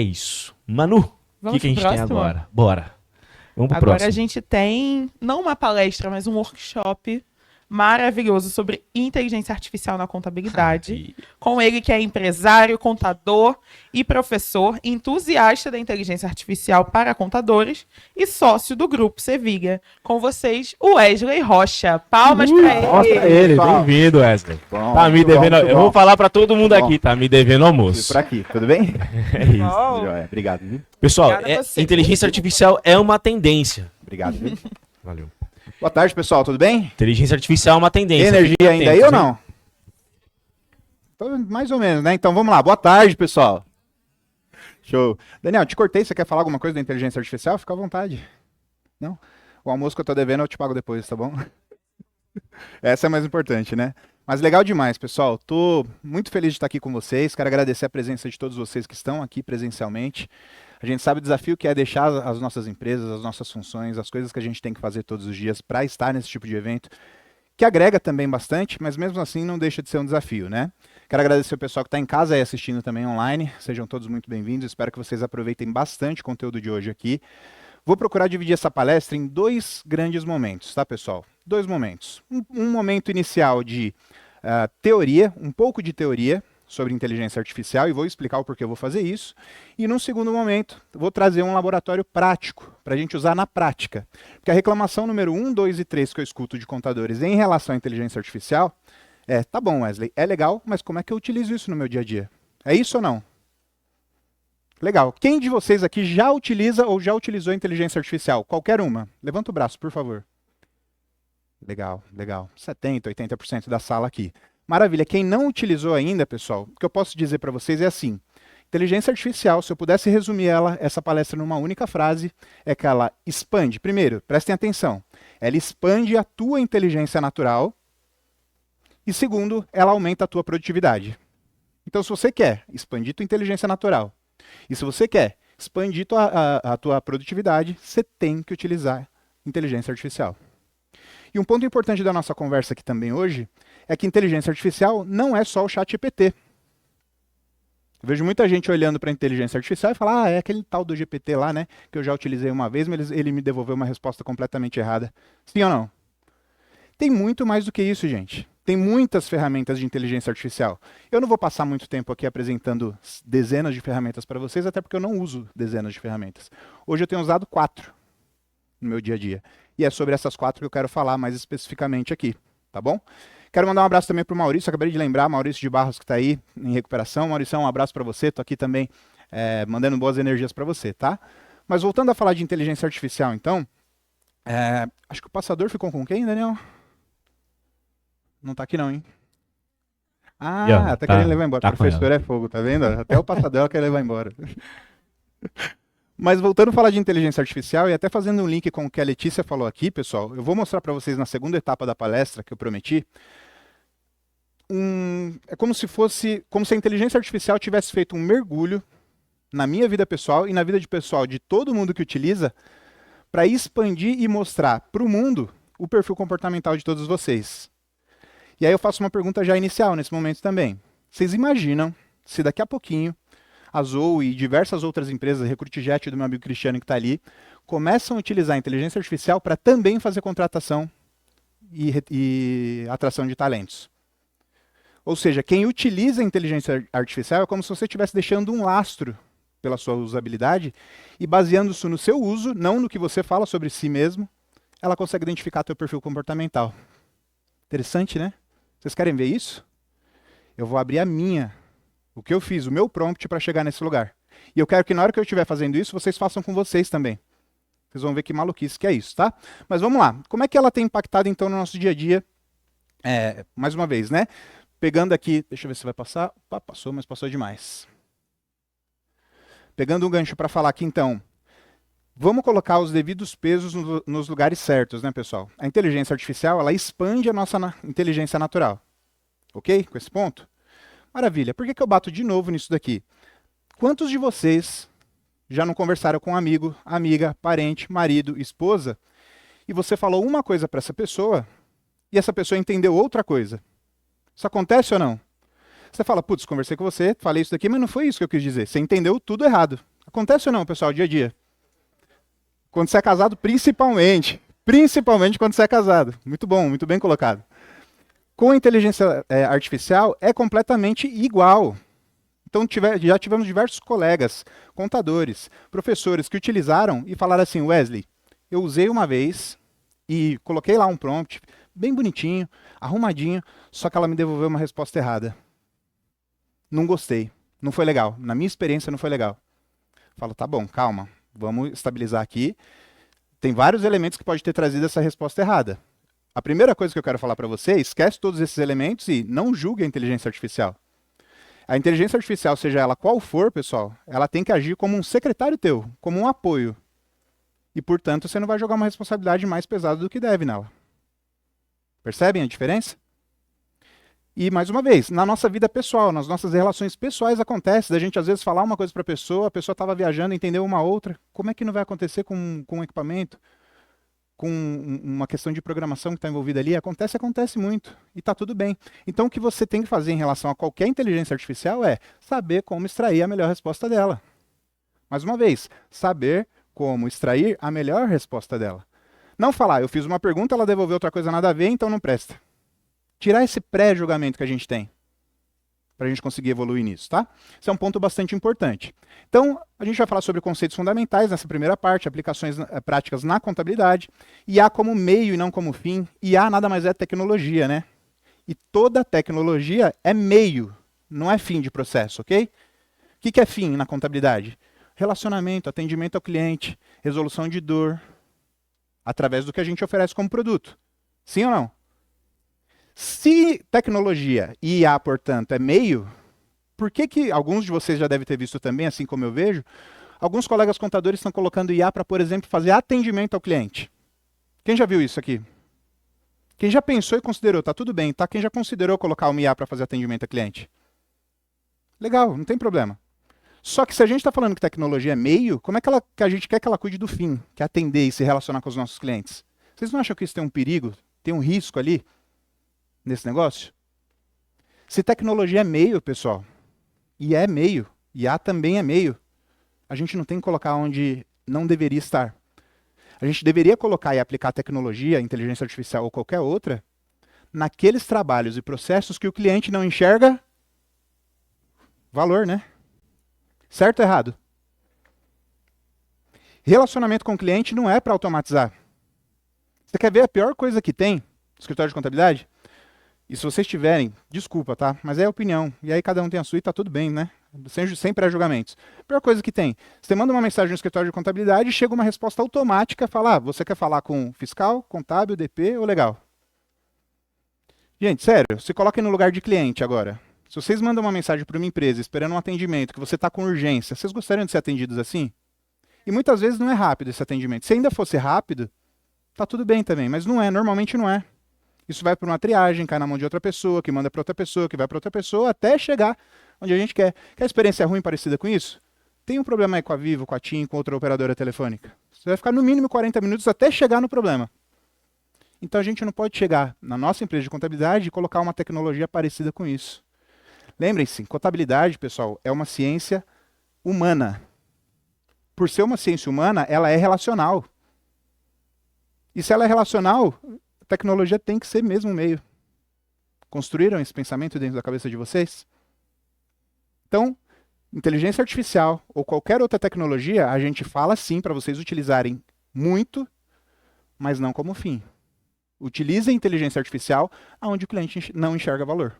É isso. Manu, o Vamos que a gente pro tem próximo? agora? Bora. Vamos pro Agora próximo. a gente tem, não uma palestra, mas um workshop maravilhoso sobre inteligência artificial na contabilidade. Com ele que é empresário, contador e professor, entusiasta da inteligência artificial para contadores e sócio do Grupo Sevilha. Com vocês, o Wesley Rocha. Palmas para ele. Mostra ele, Pessoal. bem-vindo, Wesley. Bom, Tá me muito devendo. bom, muito Eu bom. vou falar pra todo mundo Bom. aqui, tá me devendo almoço. Por aqui, tudo bem? É isso. Bom, Joia, obrigado, viu? Pessoal, Obrigada a você. inteligência artificial é uma tendência. Obrigado, viu? Valeu. Boa tarde, pessoal, tudo bem? Inteligência artificial é uma tendência. Tem energia Fiquem ainda aí ou atentos, hein? não? Tô mais ou menos, né? Então vamos lá. Boa tarde, pessoal. Show. Daniel, te cortei, você quer falar alguma coisa da inteligência artificial? Fica à vontade. Não? O almoço que eu tô devendo eu te pago depois, tá bom? Essa é mais importante, né? Mas legal demais, pessoal. Tô muito feliz de estar aqui com vocês. Quero agradecer a presença de todos vocês que estão aqui presencialmente. A gente sabe o desafio que é deixar as nossas empresas, as nossas funções, as coisas que a gente tem que fazer todos os dias para estar nesse tipo de evento, que agrega também bastante, mas mesmo assim não deixa de ser um desafio, né? Quero agradecer o pessoal que está em casa aí assistindo também online. Sejam todos muito bem-vindos. Espero que vocês aproveitem bastante o conteúdo de hoje aqui. Vou procurar dividir essa palestra em dois grandes momentos, tá, pessoal? Dois momentos. Um momento inicial de teoria, um pouco de teoria sobre inteligência artificial, e vou explicar o porquê eu vou fazer isso. E num segundo momento, vou trazer um laboratório prático, para a gente usar na prática. Porque a reclamação número 1, 2 e 3 que eu escuto de contadores em relação à inteligência artificial é, tá bom, Wesley, é legal, mas como é que eu utilizo isso no meu dia a dia? É isso ou não? Legal. Quem de vocês aqui já utiliza ou já utilizou a inteligência artificial? Qualquer uma. Levanta o braço, por favor. Legal, legal. 70%, 80% da sala aqui. Maravilha. Quem não utilizou ainda, pessoal, o que eu posso dizer para vocês é assim. Inteligência artificial, se eu pudesse resumir essa palestra numa única frase, é que ela expande. Primeiro, prestem atenção. Ela expande a tua inteligência natural. E segundo, ela aumenta a tua produtividade. Então, se você quer expandir tua inteligência natural, e se você quer expandir a tua produtividade, você tem que utilizar inteligência artificial. E um ponto importante da nossa conversa aqui também hoje é que inteligência artificial não é só o ChatGPT. Eu vejo muita gente olhando para a inteligência artificial e fala, é aquele tal do GPT lá, né, que eu já utilizei uma vez, mas ele me devolveu uma resposta completamente errada. Sim ou não? Tem muito mais do que isso, gente. Tem muitas ferramentas de inteligência artificial. Eu não vou passar muito tempo aqui apresentando dezenas de ferramentas para vocês, até porque eu não uso dezenas de ferramentas. Hoje eu tenho usado 4 no meu dia a dia. E é sobre essas 4 que eu quero falar mais especificamente aqui, tá bom? Quero mandar um abraço também para o Maurício, acabei de lembrar, Maurício de Barros que está aí em recuperação. Maurício, um abraço para você, estou aqui também mandando boas energias para você, tá? Mas voltando a falar de inteligência artificial, então, acho que o passador ficou com quem, Daniel? Não tá aqui não, hein? Ah, até querendo levar embora. Tá O professor é fogo, tá vendo? Até o passador ela quer levar embora. Mas voltando a falar de inteligência artificial e até fazendo um link com o que a Letícia falou aqui, pessoal, eu vou mostrar para vocês na segunda etapa da palestra que eu prometi. É como se a inteligência artificial tivesse feito um mergulho na minha vida pessoal e na vida pessoal de todo mundo que utiliza para expandir e mostrar para o mundo o perfil comportamental de todos vocês. E aí eu faço uma pergunta já inicial nesse momento também. Vocês imaginam se daqui a pouquinho a Zoe e diversas outras empresas, Recrutijet do meu amigo Cristiano que está ali, começam a utilizar a inteligência artificial para também fazer contratação e atração de talentos? Ou seja, quem utiliza a inteligência artificial é como se você estivesse deixando um lastro pela sua usabilidade e baseando-se no seu uso, não no que você fala sobre si mesmo, ela consegue identificar teu perfil comportamental. Interessante, né? Vocês querem ver isso? Eu vou abrir o que eu fiz, o meu prompt para chegar nesse lugar. E eu quero que na hora que eu estiver fazendo isso, vocês façam com vocês também. Vocês vão ver que maluquice que é isso, tá? Mas vamos lá. Como é que ela tem impactado, então, no nosso dia a dia? Mais uma vez, né? Pegando aqui, deixa eu ver se vai passar. Opa, passou, mas passou demais. Pegando um gancho para falar aqui, então, vamos colocar os devidos pesos nos lugares certos, né, pessoal? A inteligência artificial, ela expande a nossa inteligência natural. Ok? Com esse ponto? Maravilha. Por que eu bato de novo nisso daqui? Quantos de vocês já não conversaram com um amigo, amiga, parente, marido, esposa, e você falou uma coisa para essa pessoa e essa pessoa entendeu outra coisa? Isso acontece ou não? Você fala, putz, conversei com você, falei isso daqui, mas não foi isso que eu quis dizer. Você entendeu tudo errado. Acontece ou não, pessoal, dia a dia? Quando você é casado, principalmente. Principalmente quando você é casado. Muito bom, muito bem colocado. Com a inteligência artificial, é completamente igual. Então, já tivemos diversos colegas, contadores, professores que utilizaram e falaram assim, Wesley, eu usei uma vez e coloquei lá um prompt, bem bonitinho, arrumadinho, só que ela me devolveu uma resposta errada. Não gostei, não foi legal. Na minha experiência, não foi legal. Falo, tá bom, calma, vamos estabilizar aqui. Tem vários elementos que pode ter trazido essa resposta errada. A primeira coisa que eu quero falar para você, esquece todos esses elementos e não julgue a inteligência artificial. A inteligência artificial, seja ela qual for, pessoal, ela tem que agir como um secretário teu, como um apoio. E, portanto, você não vai jogar uma responsabilidade mais pesada do que deve nela. Percebem a diferença? E, mais uma vez, na nossa vida pessoal, nas nossas relações pessoais acontece da gente, às vezes, falar uma coisa para a pessoa estava viajando, entendeu uma outra. Como é que não vai acontecer com um equipamento? Com uma questão de programação que está envolvida ali, acontece muito, e está tudo bem. Então, o que você tem que fazer em relação a qualquer inteligência artificial é saber como extrair a melhor resposta dela. Mais uma vez, saber como extrair a melhor resposta dela. Não falar, eu fiz uma pergunta, ela devolveu outra coisa nada a ver, então não presta. Tirar esse pré-julgamento que a gente tem, para a gente conseguir evoluir nisso, tá? Isso é um ponto bastante importante. Então, a gente vai falar sobre conceitos fundamentais nessa primeira parte, aplicações práticas na contabilidade, IA como meio e não como fim. IA nada mais é tecnologia, né? E toda tecnologia é meio, não é fim de processo, ok? O que é fim na contabilidade? Relacionamento, atendimento ao cliente, resolução de dor, através do que a gente oferece como produto. Sim ou não? Se tecnologia e IA, portanto, é meio, por que alguns de vocês já devem ter visto também, assim como eu vejo, alguns colegas contadores estão colocando IA para, por exemplo, fazer atendimento ao cliente? Quem já viu isso aqui? Quem já pensou e considerou, tá tudo bem, tá? Quem já considerou colocar uma IA para fazer atendimento ao cliente? Legal, não tem problema. Só que se a gente está falando que tecnologia é meio, como é que a gente quer que ela cuide do fim, que é atender e se relacionar com os nossos clientes? Vocês não acham que isso tem um perigo, tem um risco ali? Nesse negócio? Se tecnologia é meio, pessoal, e é meio, e IA também é meio, a gente não tem que colocar onde não deveria estar. A gente deveria colocar e aplicar tecnologia, inteligência artificial ou qualquer outra, naqueles trabalhos e processos que o cliente não enxerga valor, né? Certo ou errado? Relacionamento com o cliente não é para automatizar. Você quer ver a pior coisa que tem no escritório de contabilidade? E se vocês tiverem, desculpa, tá? Mas é opinião. E aí cada um tem a sua e tá tudo bem, né? Sem pré-julgamentos. Pior coisa que tem. Você manda uma mensagem no escritório de contabilidade e chega uma resposta automática, fala, você quer falar com fiscal, contábil, DP ou legal? Gente, sério, se coloquem no lugar de cliente agora. Se vocês mandam uma mensagem para uma empresa esperando um atendimento, que você está com urgência, vocês gostariam de ser atendidos assim? E muitas vezes não é rápido esse atendimento. Se ainda fosse rápido, tá tudo bem também, mas não é, normalmente não é. Isso vai para uma triagem, cai na mão de outra pessoa, que manda para outra pessoa, que vai para outra pessoa, até chegar onde a gente quer. Quer experiência ruim parecida com isso? Tem um problema aí com a Vivo, com a TIM, com outra operadora telefônica. Você vai ficar no mínimo 40 minutos até chegar no problema. Então a gente não pode chegar na nossa empresa de contabilidade e colocar uma tecnologia parecida com isso. Lembrem-se, contabilidade, pessoal, é uma ciência humana. Por ser uma ciência humana, ela é relacional. E se ela é relacional, a tecnologia tem que ser mesmo meio. Construíram esse pensamento dentro da cabeça de vocês? Então, inteligência artificial ou qualquer outra tecnologia, a gente fala sim para vocês utilizarem muito, mas não como fim. Utilize a inteligência artificial onde o cliente não enxerga valor.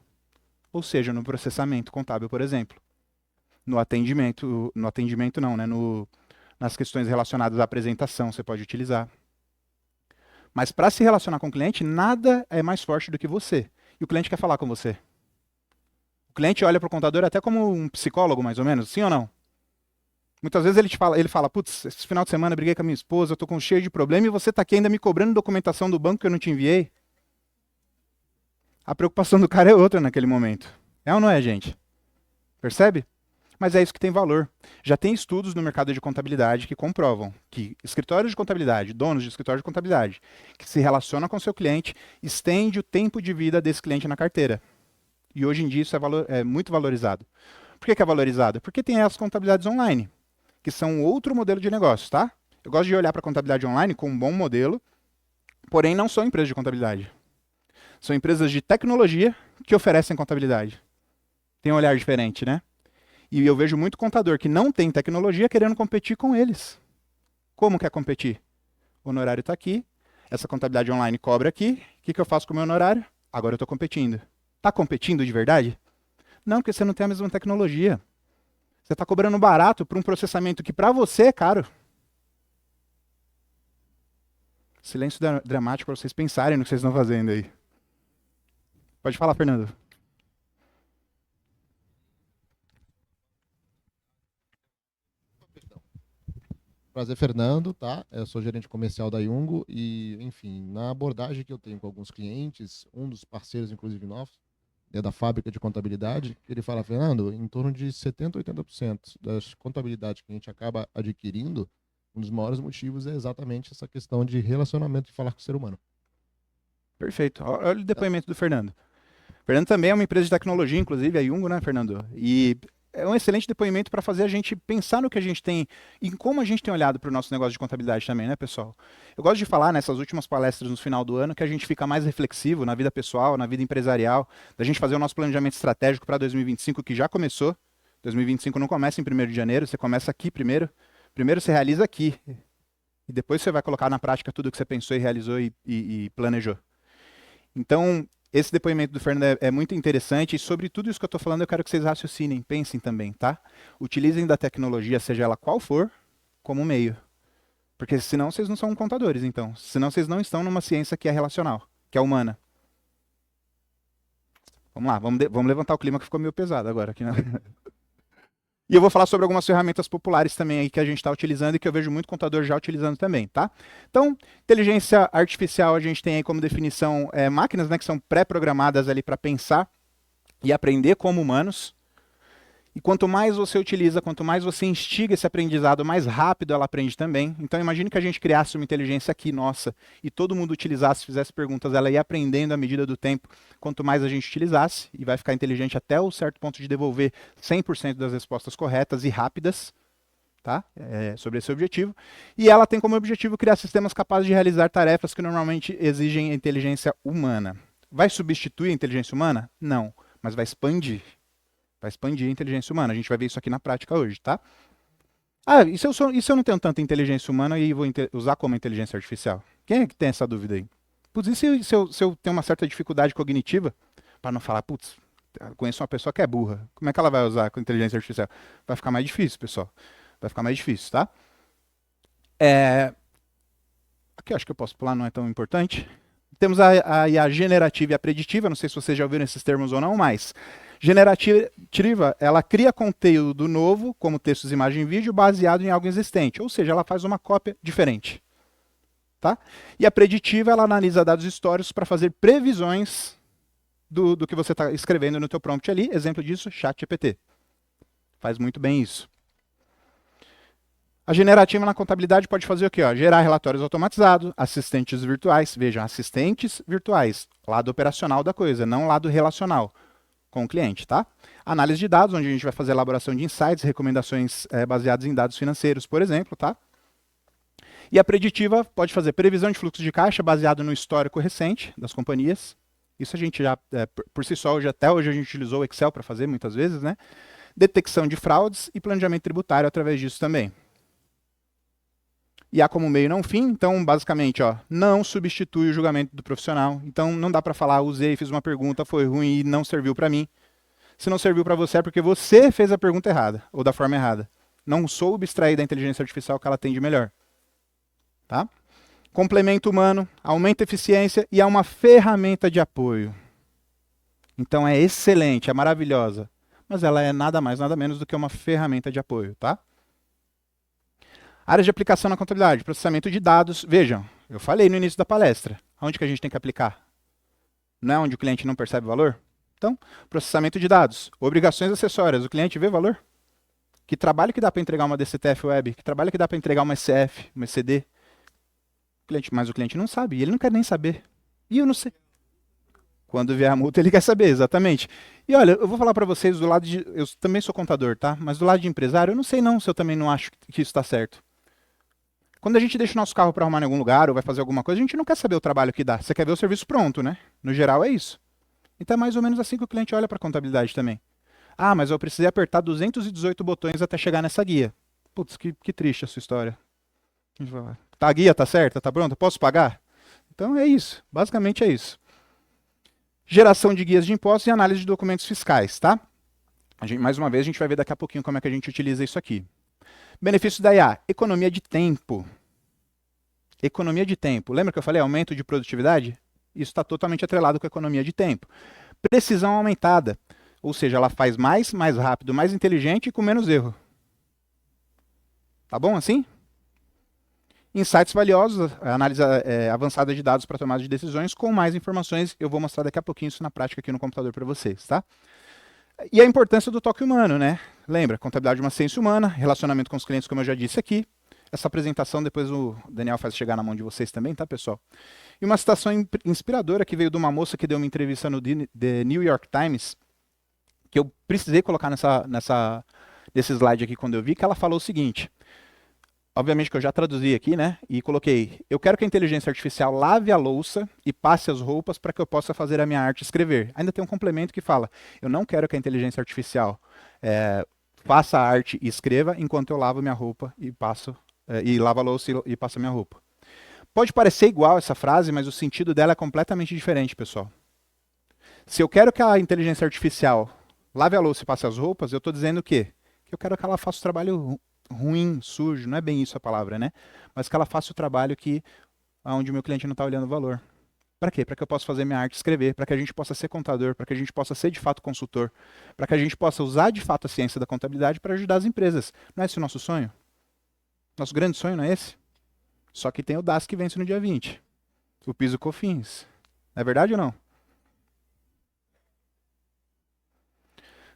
Ou seja, no processamento contábil, por exemplo. No atendimento não, né? Nas questões relacionadas à apresentação, você pode utilizar. Mas para se relacionar com o cliente, nada é mais forte do que você. E o cliente quer falar com você. O cliente olha para o contador até como um psicólogo, mais ou menos, sim ou não? Muitas vezes ele fala, putz, esse final de semana eu briguei com a minha esposa, eu estou cheio de problema e você está aqui ainda me cobrando documentação do banco que eu não te enviei. A preocupação do cara é outra naquele momento. É ou não é, gente? Percebe? Mas é isso que tem valor. Já tem estudos no mercado de contabilidade que comprovam que escritórios de contabilidade, donos de escritório de contabilidade, que se relacionam com seu cliente, estende o tempo de vida desse cliente na carteira. E hoje em dia isso é muito valorizado. Por que é valorizado? Porque tem as contabilidades online. que são outro modelo de negócio, tá? Eu gosto de olhar para a contabilidade online como um bom modelo, porém não são empresas de contabilidade. São empresas de tecnologia que oferecem contabilidade. Tem um olhar diferente, né? E eu vejo muito contador que não tem tecnologia querendo competir com eles. Como quer competir? O honorário está aqui, essa contabilidade online cobra aqui, o que eu faço com o meu honorário? Agora eu estou competindo. Está competindo de verdade? Não, porque você não tem a mesma tecnologia. Você está cobrando barato por um processamento que para você é caro. Silêncio dramático para vocês pensarem no que vocês estão fazendo aí. Pode falar, Fernando. Prazer, Fernando, tá? Eu sou gerente comercial da Yungo e, enfim, na abordagem que eu tenho com alguns clientes, um dos parceiros, inclusive nossos, é da fábrica de contabilidade, ele fala, Fernando, em torno de 70% a 80% das contabilidades que a gente acaba adquirindo, um dos maiores motivos é exatamente essa questão de relacionamento de falar com o ser humano. Perfeito. Olha o depoimento do Fernando. O Fernando também é uma empresa de tecnologia, inclusive, a Yungo, né, Fernando? E é um excelente depoimento para fazer a gente pensar no que a gente tem e em como a gente tem olhado para o nosso negócio de contabilidade também, né, pessoal? Eu gosto de falar nessas últimas palestras no final do ano que a gente fica mais reflexivo na vida pessoal, na vida empresarial, da gente fazer o nosso planejamento estratégico para 2025, que já começou. 2025 não começa em 1º de janeiro, você começa aqui primeiro. Primeiro você realiza aqui. E depois você vai colocar na prática tudo que você pensou e realizou e planejou. Então, esse depoimento do Fernando é muito interessante e sobre tudo isso que eu estou falando eu quero que vocês raciocinem, pensem também, tá? Utilizem da tecnologia, seja ela qual for, como meio. Porque senão vocês não são contadores, então. Senão vocês não estão numa ciência que é relacional, que é humana. Vamos lá, vamos levantar o clima que ficou meio pesado agora aqui, né? E eu vou falar sobre algumas ferramentas populares também aí que a gente está utilizando e que eu vejo muito contador já utilizando também, tá? Então, inteligência artificial a gente tem aí como definição máquinas, né, que são pré-programadas ali para pensar e aprender como humanos. E quanto mais você utiliza, quanto mais você instiga esse aprendizado, mais rápido ela aprende também. Então imagine que a gente criasse uma inteligência aqui, nossa, e todo mundo utilizasse, fizesse perguntas, ela ia aprendendo à medida do tempo, quanto mais a gente utilizasse, e vai ficar inteligente até o certo ponto de devolver 100% das respostas corretas e rápidas, tá? Sobre esse objetivo. E ela tem como objetivo criar sistemas capazes de realizar tarefas que normalmente exigem inteligência humana. Vai substituir a inteligência humana? Não, mas vai expandir. Vai expandir a inteligência humana. A gente vai ver isso aqui na prática hoje, tá? Ah, e se eu não tenho tanta inteligência humana e vou usar como inteligência artificial? Quem é que tem essa dúvida aí? Putz, e se eu tenho uma certa dificuldade cognitiva, para não falar, putz, conheço uma pessoa que é burra, como é que ela vai usar com inteligência artificial? Vai ficar mais difícil, pessoal. Vai ficar mais difícil, tá? Aqui eu acho que eu posso pular, não é tão importante. Temos a IA generativa e a preditiva, não sei se vocês já ouviram esses termos ou não, mas generativa, ela cria conteúdo novo, como textos, imagem e vídeo, baseado em algo existente, ou seja, ela faz uma cópia diferente. Tá? E a preditiva, ela analisa dados históricos para fazer previsões do que você está escrevendo no teu prompt ali, exemplo disso, ChatGPT. Faz muito bem isso. A generativa na contabilidade pode fazer o quê? Ó, gerar relatórios automatizados, assistentes virtuais, vejam, assistentes virtuais, lado operacional da coisa, não lado relacional com o cliente, tá? Análise de dados, onde a gente vai fazer elaboração de insights, recomendações baseadas em dados financeiros, por exemplo, tá? E a preditiva pode fazer previsão de fluxo de caixa baseado no histórico recente das companhias. Isso a gente já, por si só, até hoje a gente utilizou o Excel para fazer muitas vezes, né? Detecção de fraudes e planejamento tributário através disso também. E há como meio não fim, então basicamente, ó, não substitui o julgamento do profissional. Então não dá para falar, usei, fiz uma pergunta, foi ruim e não serviu para mim. Se não serviu para você é porque você fez a pergunta errada, ou da forma errada. Não soube extrair da inteligência artificial o que ela tem de melhor. Tá? Complemento humano, aumenta a eficiência e é uma ferramenta de apoio. Então é excelente, é maravilhosa, mas ela é nada mais, nada menos do que uma ferramenta de apoio, tá? Áreas de aplicação na contabilidade, processamento de dados. Vejam, eu falei no início da palestra, onde que a gente tem que aplicar? Não é onde o cliente não percebe valor? Então, processamento de dados, obrigações acessórias, o cliente vê valor? Que trabalho que dá para entregar uma DCTF web? Que trabalho que dá para entregar uma SCF, uma ECD? Mas o cliente não sabe, e ele não quer nem saber. E eu não sei. Quando vier a multa, ele quer saber, exatamente. E olha, eu vou falar para vocês do lado de... Eu também sou contador, tá? Mas do lado de empresário, eu não sei não se eu também não acho que isso está certo. Quando a gente deixa o nosso carro para arrumar em algum lugar ou vai fazer alguma coisa, a gente não quer saber o trabalho que dá. Você quer ver o serviço pronto, né? No geral é isso. Então é mais ou menos assim que o cliente olha para a contabilidade também. Ah, mas eu precisei apertar 218 botões até chegar nessa guia. Putz, que triste a sua história. Tá, a guia tá certa? Tá pronta? Posso pagar? Então é isso. Basicamente é isso. Geração de guias de impostos e análise de documentos fiscais, tá? Mais uma vez, a gente vai ver daqui a pouquinho como é que a gente utiliza isso aqui. Benefício da IA, economia de tempo. Economia de tempo. Lembra que eu falei aumento de produtividade? Isso está totalmente atrelado com a economia de tempo. Precisão aumentada, ou seja, ela faz mais rápido, mais inteligente e com menos erro. Tá bom assim? Insights valiosos, análise avançada de dados para tomada de decisões com mais informações. Eu vou mostrar daqui a pouquinho isso na prática aqui no computador para vocês, tá? E a importância do toque humano, né? Lembra, contabilidade é uma ciência humana, relacionamento com os clientes, como eu já disse aqui. Essa apresentação depois o Daniel faz chegar na mão de vocês também, tá, pessoal? E uma citação inspiradora que veio de uma moça que deu uma entrevista no The New York Times, que eu precisei colocar nesse slide aqui quando eu vi, que ela falou o seguinte... Obviamente que eu já traduzi aqui, né? E coloquei, eu quero que a inteligência artificial lave a louça e passe as roupas para que eu possa fazer a minha arte e escrever. Ainda tem um complemento que fala, eu não quero que a inteligência artificial faça a arte e escreva enquanto eu lavo minha roupa e passo, e lavo a louça e passo a minha roupa. Pode parecer igual essa frase, mas o sentido dela é completamente diferente, pessoal. Se eu quero que a inteligência artificial lave a louça e passe as roupas, eu estou dizendo o quê? Que eu quero que ela faça o trabalho ruim, sujo, não é bem isso a palavra, né? Mas que ela faça o trabalho onde o meu cliente não está olhando o valor. Para quê? Para que eu possa fazer minha arte, escrever, para que a gente possa ser contador, para que a gente possa ser de fato consultor, para que a gente possa usar de fato a ciência da contabilidade para ajudar as empresas. Não é esse o nosso sonho? Nosso grande sonho não é esse? Só que tem o DAS que vence no dia 20. O PIS e COFINS. Não é verdade ou não?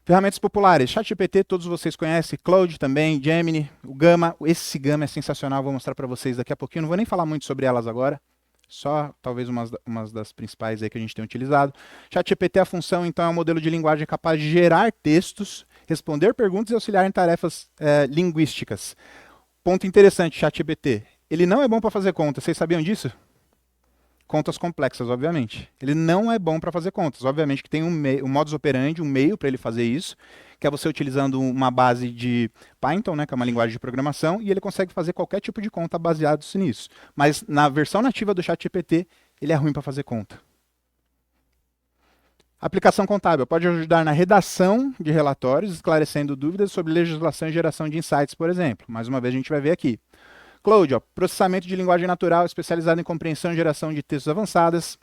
Ferramentas populares, ChatGPT, todos vocês conhecem, Claude também, Gemini, o Gama. Esse Gama é sensacional, vou mostrar para vocês daqui a pouquinho. Não vou nem falar muito sobre elas agora, só talvez umas das principais aí que a gente tem utilizado. ChatGPT, a função, então, é um modelo de linguagem capaz de gerar textos, responder perguntas e auxiliar em tarefas linguísticas. Ponto interessante, ChatGPT. Ele não é bom para fazer contas, vocês sabiam disso? Contas complexas, obviamente. Ele não é bom para fazer contas. Obviamente que tem um modus operandi, um meio para ele fazer isso, que é você utilizando uma base de Python, né, que é uma linguagem de programação, e ele consegue fazer qualquer tipo de conta baseado nisso. Mas na versão nativa do ChatGPT, ele é ruim para fazer conta. Aplicação contábil pode ajudar na redação de relatórios, esclarecendo dúvidas sobre legislação e geração de insights, por exemplo. Mais uma vez a gente vai ver aqui. Claude, processamento de linguagem natural especializado em compreensão e geração de textos avançadas.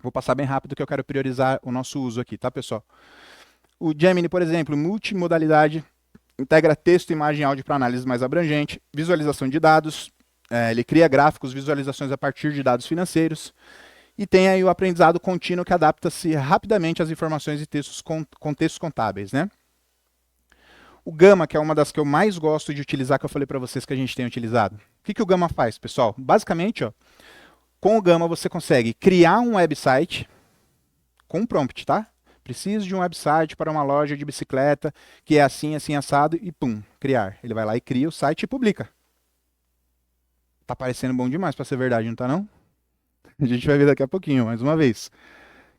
Vou passar bem rápido que eu quero priorizar o nosso uso aqui, tá, pessoal? O Gemini, por exemplo, multimodalidade, integra texto, imagem e áudio para análise mais abrangente, visualização de dados, ele cria gráficos, visualizações a partir de dados financeiros, e tem aí o aprendizado contínuo que adapta-se rapidamente às informações e textos contextos contábeis, né? O Gama, que é uma das que eu mais gosto de utilizar, que eu falei para vocês que a gente tem utilizado. O que o Gama faz, pessoal? Basicamente, ó, com o Gama você consegue criar um website com um prompt, tá? Preciso de um website para uma loja de bicicleta que é assim, assim, assado e pum, criar. Ele vai lá e cria o site e publica. Tá parecendo bom demais para ser verdade, não tá não? A gente vai ver daqui a pouquinho, mais uma vez.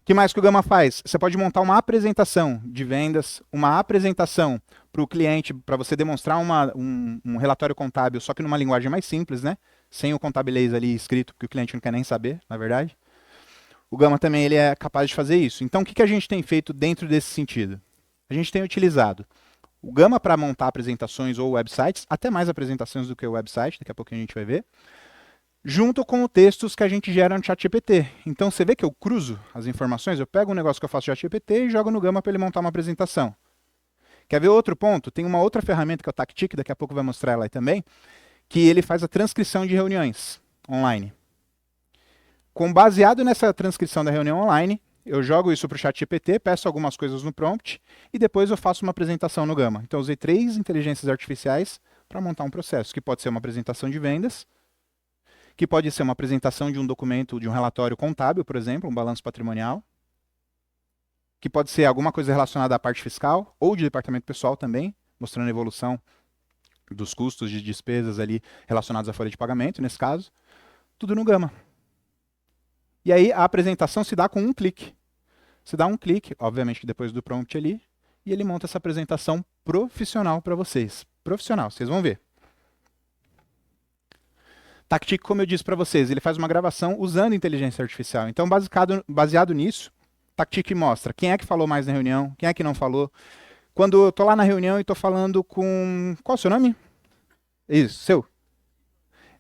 O que mais que o Gama faz? Você pode montar uma apresentação de vendas, uma apresentação para o cliente, para você demonstrar um relatório contábil, só que numa linguagem mais simples, né? Sem o contabilês ali escrito, porque o cliente não quer nem saber, na verdade. O Gama também ele é capaz de fazer isso. Então, o que a gente tem feito dentro desse sentido? A gente tem utilizado o Gama para montar apresentações ou websites, até mais apresentações do que o website, daqui a pouco a gente vai ver, junto com os textos que a gente gera no ChatGPT. Então, você vê que eu cruzo as informações, eu pego um negócio que eu faço no ChatGPT e jogo no Gama para ele montar uma apresentação. Quer ver outro ponto? Tem uma outra ferramenta que é o Tactic, daqui a pouco vai mostrar ela aí também, que ele faz a transcrição de reuniões online. Baseado nessa transcrição da reunião online, eu jogo isso para o ChatGPT, peço algumas coisas no prompt e depois eu faço uma apresentação no Gama. Então, eu usei 3 inteligências artificiais para montar um processo, que pode ser uma apresentação de vendas, que pode ser uma apresentação de um documento, de um relatório contábil, por exemplo, um balanço patrimonial, que pode ser alguma coisa relacionada à parte fiscal ou de departamento pessoal também, mostrando a evolução dos custos de despesas ali relacionados à folha de pagamento, nesse caso. Tudo no Gama. E aí a apresentação se dá com um clique. Você dá um clique, obviamente depois do prompt ali, e ele monta essa apresentação profissional para vocês. Profissional, vocês vão ver. Tactic, como eu disse para vocês, ele faz uma gravação usando inteligência artificial. Então, baseado nisso, Tactic mostra quem é que falou mais na reunião, quem é que não falou. Quando eu estou lá na reunião e estou falando com... Qual é o seu nome? Isso, seu.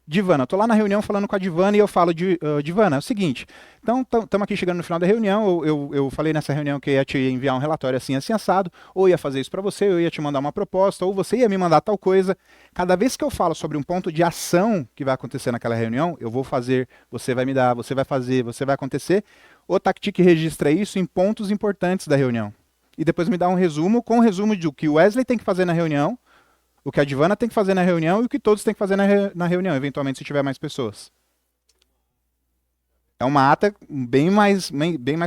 Divana. Estou lá na reunião falando com a Divana e eu falo, Divana, é o seguinte, então estamos aqui chegando no final da reunião, eu falei nessa reunião que eu ia te enviar um relatório assim, assim, assado, ou ia fazer isso para você, ou ia te mandar uma proposta, ou você ia me mandar tal coisa. Cada vez que eu falo sobre um ponto de ação que vai acontecer naquela reunião, eu vou fazer, você vai me dar, você vai fazer, você vai acontecer, o Tactic registra isso em pontos importantes da reunião. E depois me dá um resumo com o resumo do que o Wesley tem que fazer na reunião, o que a Divana tem que fazer na reunião e o que todos têm que fazer na reunião, eventualmente se tiver mais pessoas. É uma ata bem mais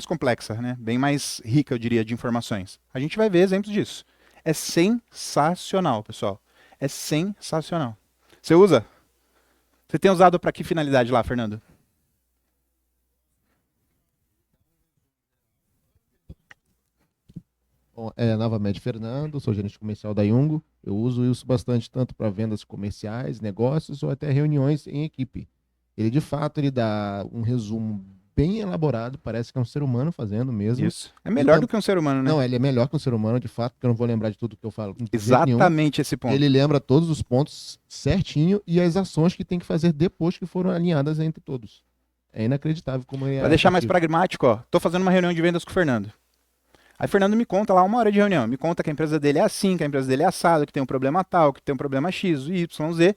complexa, né? Bem mais rica, eu diria, de informações. A gente vai ver exemplos disso. É sensacional, pessoal. É sensacional. Você usa? Você tem usado para que finalidade lá, Fernando? Bom, novamente, Fernando, sou gerente comercial da Yungo. Eu uso isso bastante tanto para vendas comerciais, negócios ou até reuniões em equipe. Ele, de fato, ele dá um resumo bem elaborado, parece que é um ser humano fazendo mesmo. Isso. É melhor do que um ser humano, né? Não, ele é melhor que um ser humano, de fato, porque eu não vou lembrar de tudo que eu falo. Exatamente esse ponto. Ele lembra todos os pontos certinho e as ações que tem que fazer depois que foram alinhadas entre todos. É inacreditável como ele é. Para deixar mais pragmático, ó, tô fazendo uma reunião de vendas com o Fernando. Aí o Fernando me conta lá 1 hora de reunião, me conta que a empresa dele é assim, que a empresa dele é assado, que tem um problema tal, que tem um problema X, Y, Z.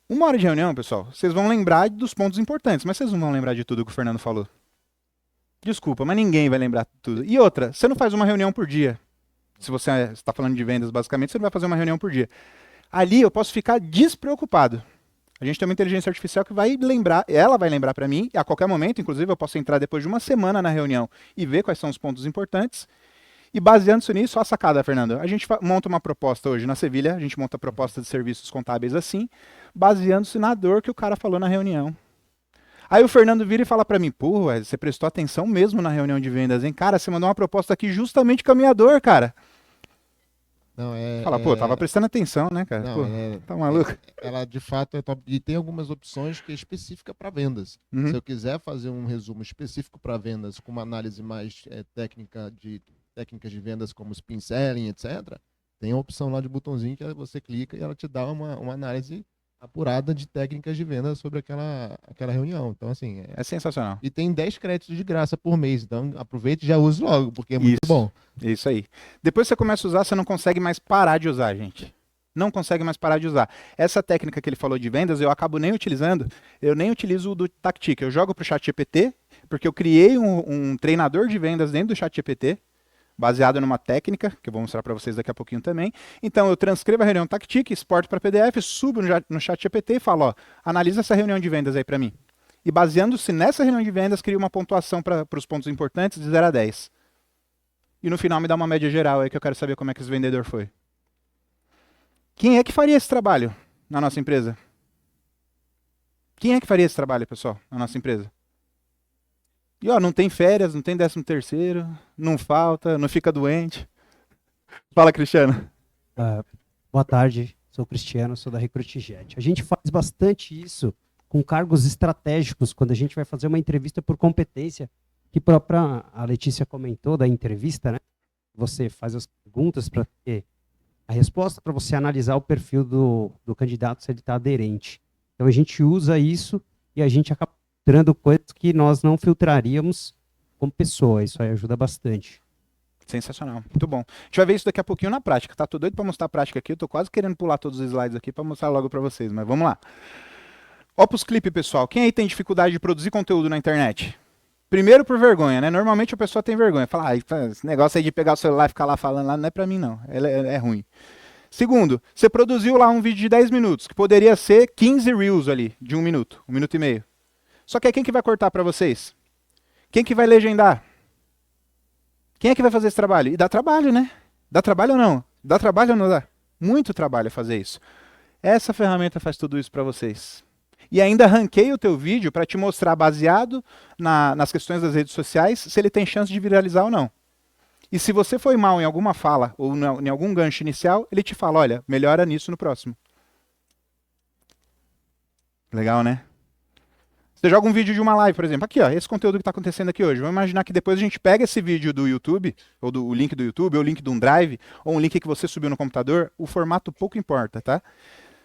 1 hora de reunião, pessoal, vocês vão lembrar dos pontos importantes, mas vocês não vão lembrar de tudo que o Fernando falou. Desculpa, mas ninguém vai lembrar de tudo. E outra, você não faz uma reunião por dia. Se você está falando de vendas, basicamente, você não vai fazer uma reunião por dia. Ali eu posso ficar despreocupado. A gente tem uma inteligência artificial que vai lembrar, ela vai lembrar para mim, e a qualquer momento, inclusive, eu posso entrar depois de uma semana na reunião e ver quais são os pontos importantes. E baseando-se nisso, a sacada, Fernando, a gente monta uma proposta hoje na Sevilha, a gente monta a proposta de serviços contábeis assim, baseando-se na dor que o cara falou na reunião. Aí o Fernando vira e fala para mim, pô, você prestou atenção mesmo na reunião de vendas, hein? Cara, você mandou uma proposta aqui justamente com a minha dor, cara. Não, Fala, pô, tava prestando atenção, né, cara? Não, pô, tá maluco? Ela, de fato, é top. E tem algumas opções que é específica para vendas. Uhum. Se eu quiser fazer um resumo específico para vendas, com uma análise mais técnicas de vendas como spin selling, etc., tem a opção lá de botãozinho que você clica e ela te dá uma análise apurada de técnicas de venda sobre aquela reunião. Então, assim... É sensacional. E tem 10 créditos de graça por mês. Então, aproveite e já use logo, porque é muito bom. Isso aí. Depois que você começa a usar, você não consegue mais parar de usar, gente. Não consegue mais parar de usar. Essa técnica que ele falou de vendas, eu acabo nem utilizando. Eu nem utilizo o do Tactic. Eu jogo para o ChatGPT, porque eu criei um treinador de vendas dentro do ChatGPT, baseado numa técnica, que eu vou mostrar para vocês daqui a pouquinho também. Então, eu transcrevo a reunião Tactic, exporto para PDF, subo no ChatGPT e falo, ó, analisa essa reunião de vendas aí para mim. E baseando-se nessa reunião de vendas, crio uma pontuação para os pontos importantes de 0 a 10. E no final me dá uma média geral aí que eu quero saber como é que esse vendedor foi. Quem é que faria esse trabalho na nossa empresa? Quem é que faria esse trabalho, pessoal, na nossa empresa? E ó, não tem férias, não tem 13º, não falta, não fica doente. Fala, Cristiano. Boa tarde, sou o Cristiano, sou da Recrutijet. A gente faz bastante isso com cargos estratégicos, quando a gente vai fazer uma entrevista por competência, que a Letícia comentou da entrevista, né? Você faz as perguntas para ter a resposta, para você analisar o perfil do candidato, se ele está aderente. Então a gente usa isso e a gente acaba filtrando coisas que nós não filtraríamos como pessoa. Isso aí ajuda bastante. Sensacional, muito bom. A gente vai ver isso daqui a pouquinho na prática, tá? Tô doido para mostrar a prática aqui, eu tô quase querendo pular todos os slides aqui para mostrar logo para vocês, mas vamos lá. Opus Clip, pessoal. Quem aí tem dificuldade de produzir conteúdo na internet? Primeiro por vergonha, né? Normalmente a pessoa tem vergonha. Fala, esse negócio aí de pegar o celular e ficar lá falando lá não é para mim não, é ruim. Segundo, você produziu lá um vídeo de 10 minutos, que poderia ser 15 reels ali, de 1 minuto, 1 minuto e meio. Só que aí quem que vai cortar para vocês? Quem que vai legendar? Quem é que vai fazer esse trabalho? E dá trabalho, né? Dá trabalho ou não? Dá trabalho ou não dá? Muito trabalho fazer isso. Essa ferramenta faz tudo isso para vocês. E ainda ranqueia o teu vídeo para te mostrar, baseado nas questões das redes sociais, se ele tem chance de viralizar ou não. E se você foi mal em alguma fala ou em algum gancho inicial, ele te fala, olha, melhora nisso no próximo. Legal, né? Você joga um vídeo de uma live, por exemplo, aqui, ó, esse conteúdo que está acontecendo aqui hoje. Vamos imaginar que depois a gente pega esse vídeo do YouTube, ou o link do YouTube, ou o link de um drive, ou um link que você subiu no computador, o formato pouco importa, tá?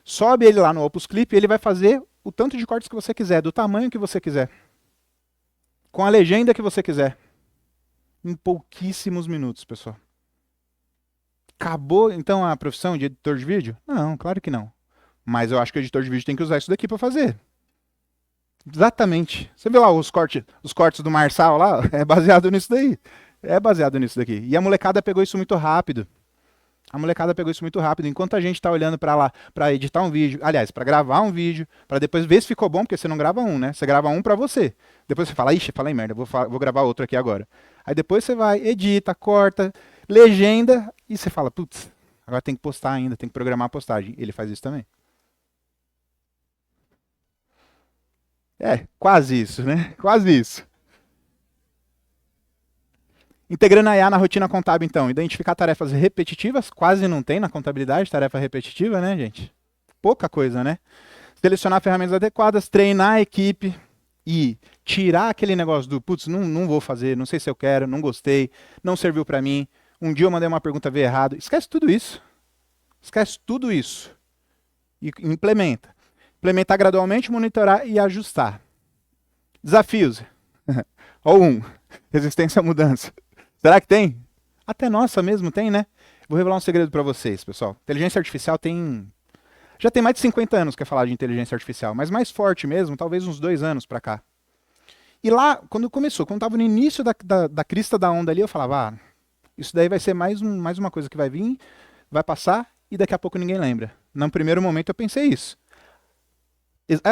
Sobe ele lá no Opus Clip e ele vai fazer o tanto de cortes que você quiser, do tamanho que você quiser, com a legenda que você quiser, em pouquíssimos minutos, pessoal. Acabou, então, a profissão de editor de vídeo? Não, claro que não. Mas eu acho que o editor de vídeo tem que usar isso daqui para fazer. Exatamente. Você vê lá os cortes do Marçal lá, é baseado nisso daí. É baseado nisso daqui. E a molecada pegou isso muito rápido. Enquanto a gente está olhando para lá, para editar um vídeo, aliás, para gravar um vídeo, para depois ver se ficou bom, porque você não grava um, né? Você grava um para você. Depois você fala, ixi, falei merda, vou gravar outro aqui agora. Aí depois você vai, edita, corta, legenda, e você fala, putz, agora tem que postar ainda, tem que programar a postagem. Ele faz isso também. É, quase isso, né? Quase isso. Integrando a IA na rotina contábil, então, identificar tarefas repetitivas, quase não tem na contabilidade tarefa repetitiva, né, gente? Pouca coisa, né? Selecionar ferramentas adequadas, treinar a equipe e tirar aquele negócio do, putz, não vou fazer, não sei se eu quero, não gostei, não serviu para mim, um dia eu mandei uma pergunta, veio errado. Esquece tudo isso. Esquece tudo isso. E implementa. Implementar gradualmente, monitorar e ajustar. Desafios. Ou resistência à mudança. Será que tem? Até nossa mesmo tem, né? Vou revelar um segredo para vocês, pessoal. Inteligência artificial já tem mais de 50 anos que é falar de inteligência artificial, mas mais forte mesmo, talvez uns 2 anos para cá. E lá, quando começou, quando estava no início da crista da onda ali, eu falava, isso daí vai ser mais uma coisa que vai vir, vai passar e daqui a pouco ninguém lembra. No primeiro momento eu pensei isso.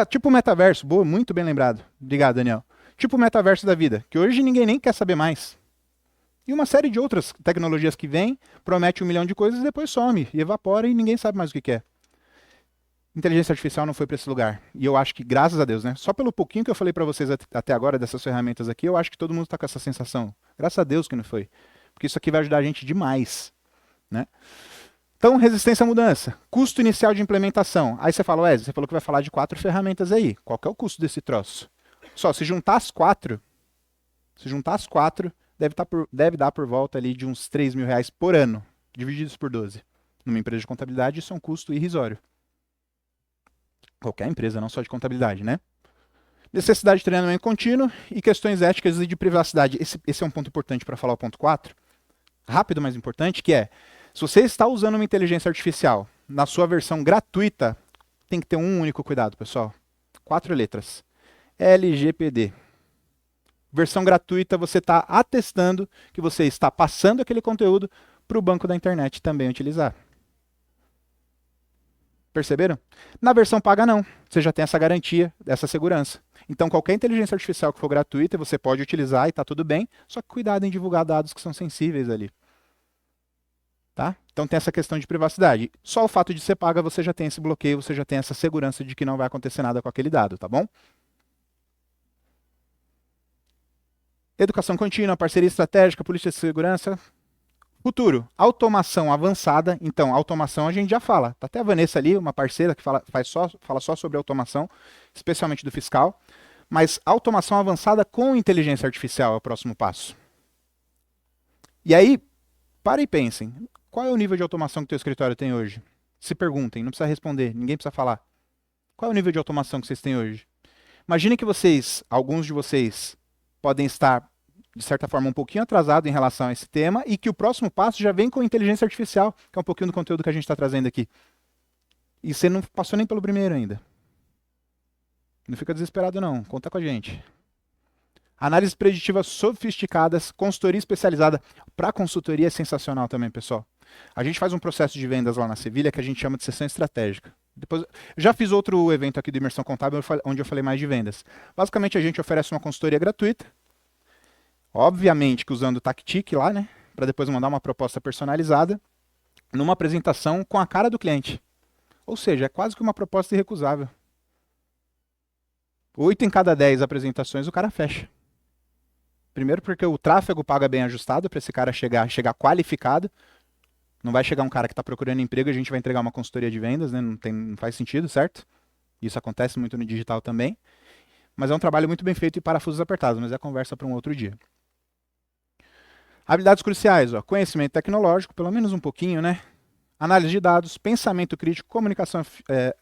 Tipo o metaverso, boa, muito bem lembrado. Obrigado, Daniel. Tipo o metaverso da vida, que hoje ninguém nem quer saber mais. E uma série de outras tecnologias que vêm, promete 1 milhão de coisas e depois some, e evapora e ninguém sabe mais o que é. Inteligência artificial não foi para esse lugar. E eu acho que, graças a Deus, né? Só pelo pouquinho que eu falei para vocês até agora dessas ferramentas aqui, eu acho que todo mundo está com essa sensação. Graças a Deus que não foi. Porque isso aqui vai ajudar a gente demais, né? Então, resistência à mudança. Custo inicial de implementação. Aí você fala, Wesley, você falou que vai falar de 4 ferramentas aí. Qual que é o custo desse troço? Só, se juntar as 4, deve dar por volta ali de uns R$3.000 por ano, divididos por 12. Numa empresa de contabilidade, isso é um custo irrisório. Qualquer empresa, não só de contabilidade, né? Necessidade de treinamento contínuo e questões éticas e de privacidade. Esse é um ponto importante para falar o ponto 4. Rápido, mas importante, que é, se você está usando uma inteligência artificial na sua versão gratuita, tem que ter um único cuidado, pessoal. 4 letras. LGPD. Versão gratuita, você está atestando que você está passando aquele conteúdo para o banco da internet também utilizar. Perceberam? Na versão paga não. Você já tem essa garantia, essa segurança. Então qualquer inteligência artificial que for gratuita, você pode utilizar e está tudo bem, só que cuidado em divulgar dados que são sensíveis ali. Tá? Então tem essa questão de privacidade. Só o fato de ser paga, você já tem esse bloqueio, você já tem essa segurança de que não vai acontecer nada com aquele dado, tá bom? Educação contínua, parceria estratégica, política de segurança. Futuro, automação avançada. Então, automação a gente já fala. Tá até a Vanessa ali, uma parceira que fala só sobre automação, especialmente do fiscal. Mas automação avançada com inteligência artificial é o próximo passo. E aí, parem e pensem. Qual é o nível de automação que o teu escritório tem hoje? Se perguntem, não precisa responder, ninguém precisa falar. Qual é o nível de automação que vocês têm hoje? Imagine que alguns de vocês, podem estar, de certa forma, um pouquinho atrasados em relação a esse tema e que o próximo passo já vem com inteligência artificial, que é um pouquinho do conteúdo que a gente está trazendo aqui. E você não passou nem pelo primeiro ainda. Não fica desesperado não, conta com a gente. Análises preditivas sofisticadas, consultoria especializada. Para consultoria é sensacional também, pessoal. A gente faz um processo de vendas lá na Sevilha que a gente chama de sessão estratégica. Depois, já fiz outro evento aqui do Imersão Contábil onde eu falei mais de vendas. Basicamente a gente oferece uma consultoria gratuita, obviamente que usando o Tactic lá, né? para depois mandar uma proposta personalizada numa apresentação com a cara do cliente. Ou seja, é quase que uma proposta irrecusável. 8 em cada 10 apresentações o cara fecha. Primeiro porque o tráfego paga bem ajustado para esse cara chegar qualificado. Não vai chegar um cara que está procurando emprego e a gente vai entregar uma consultoria de vendas, né? Não faz sentido, certo? Isso acontece muito no digital também. Mas é um trabalho muito bem feito e parafusos apertados, mas é conversa para um outro dia. Habilidades cruciais, ó, conhecimento tecnológico, pelo menos um pouquinho, né? Análise de dados, pensamento crítico, comunicação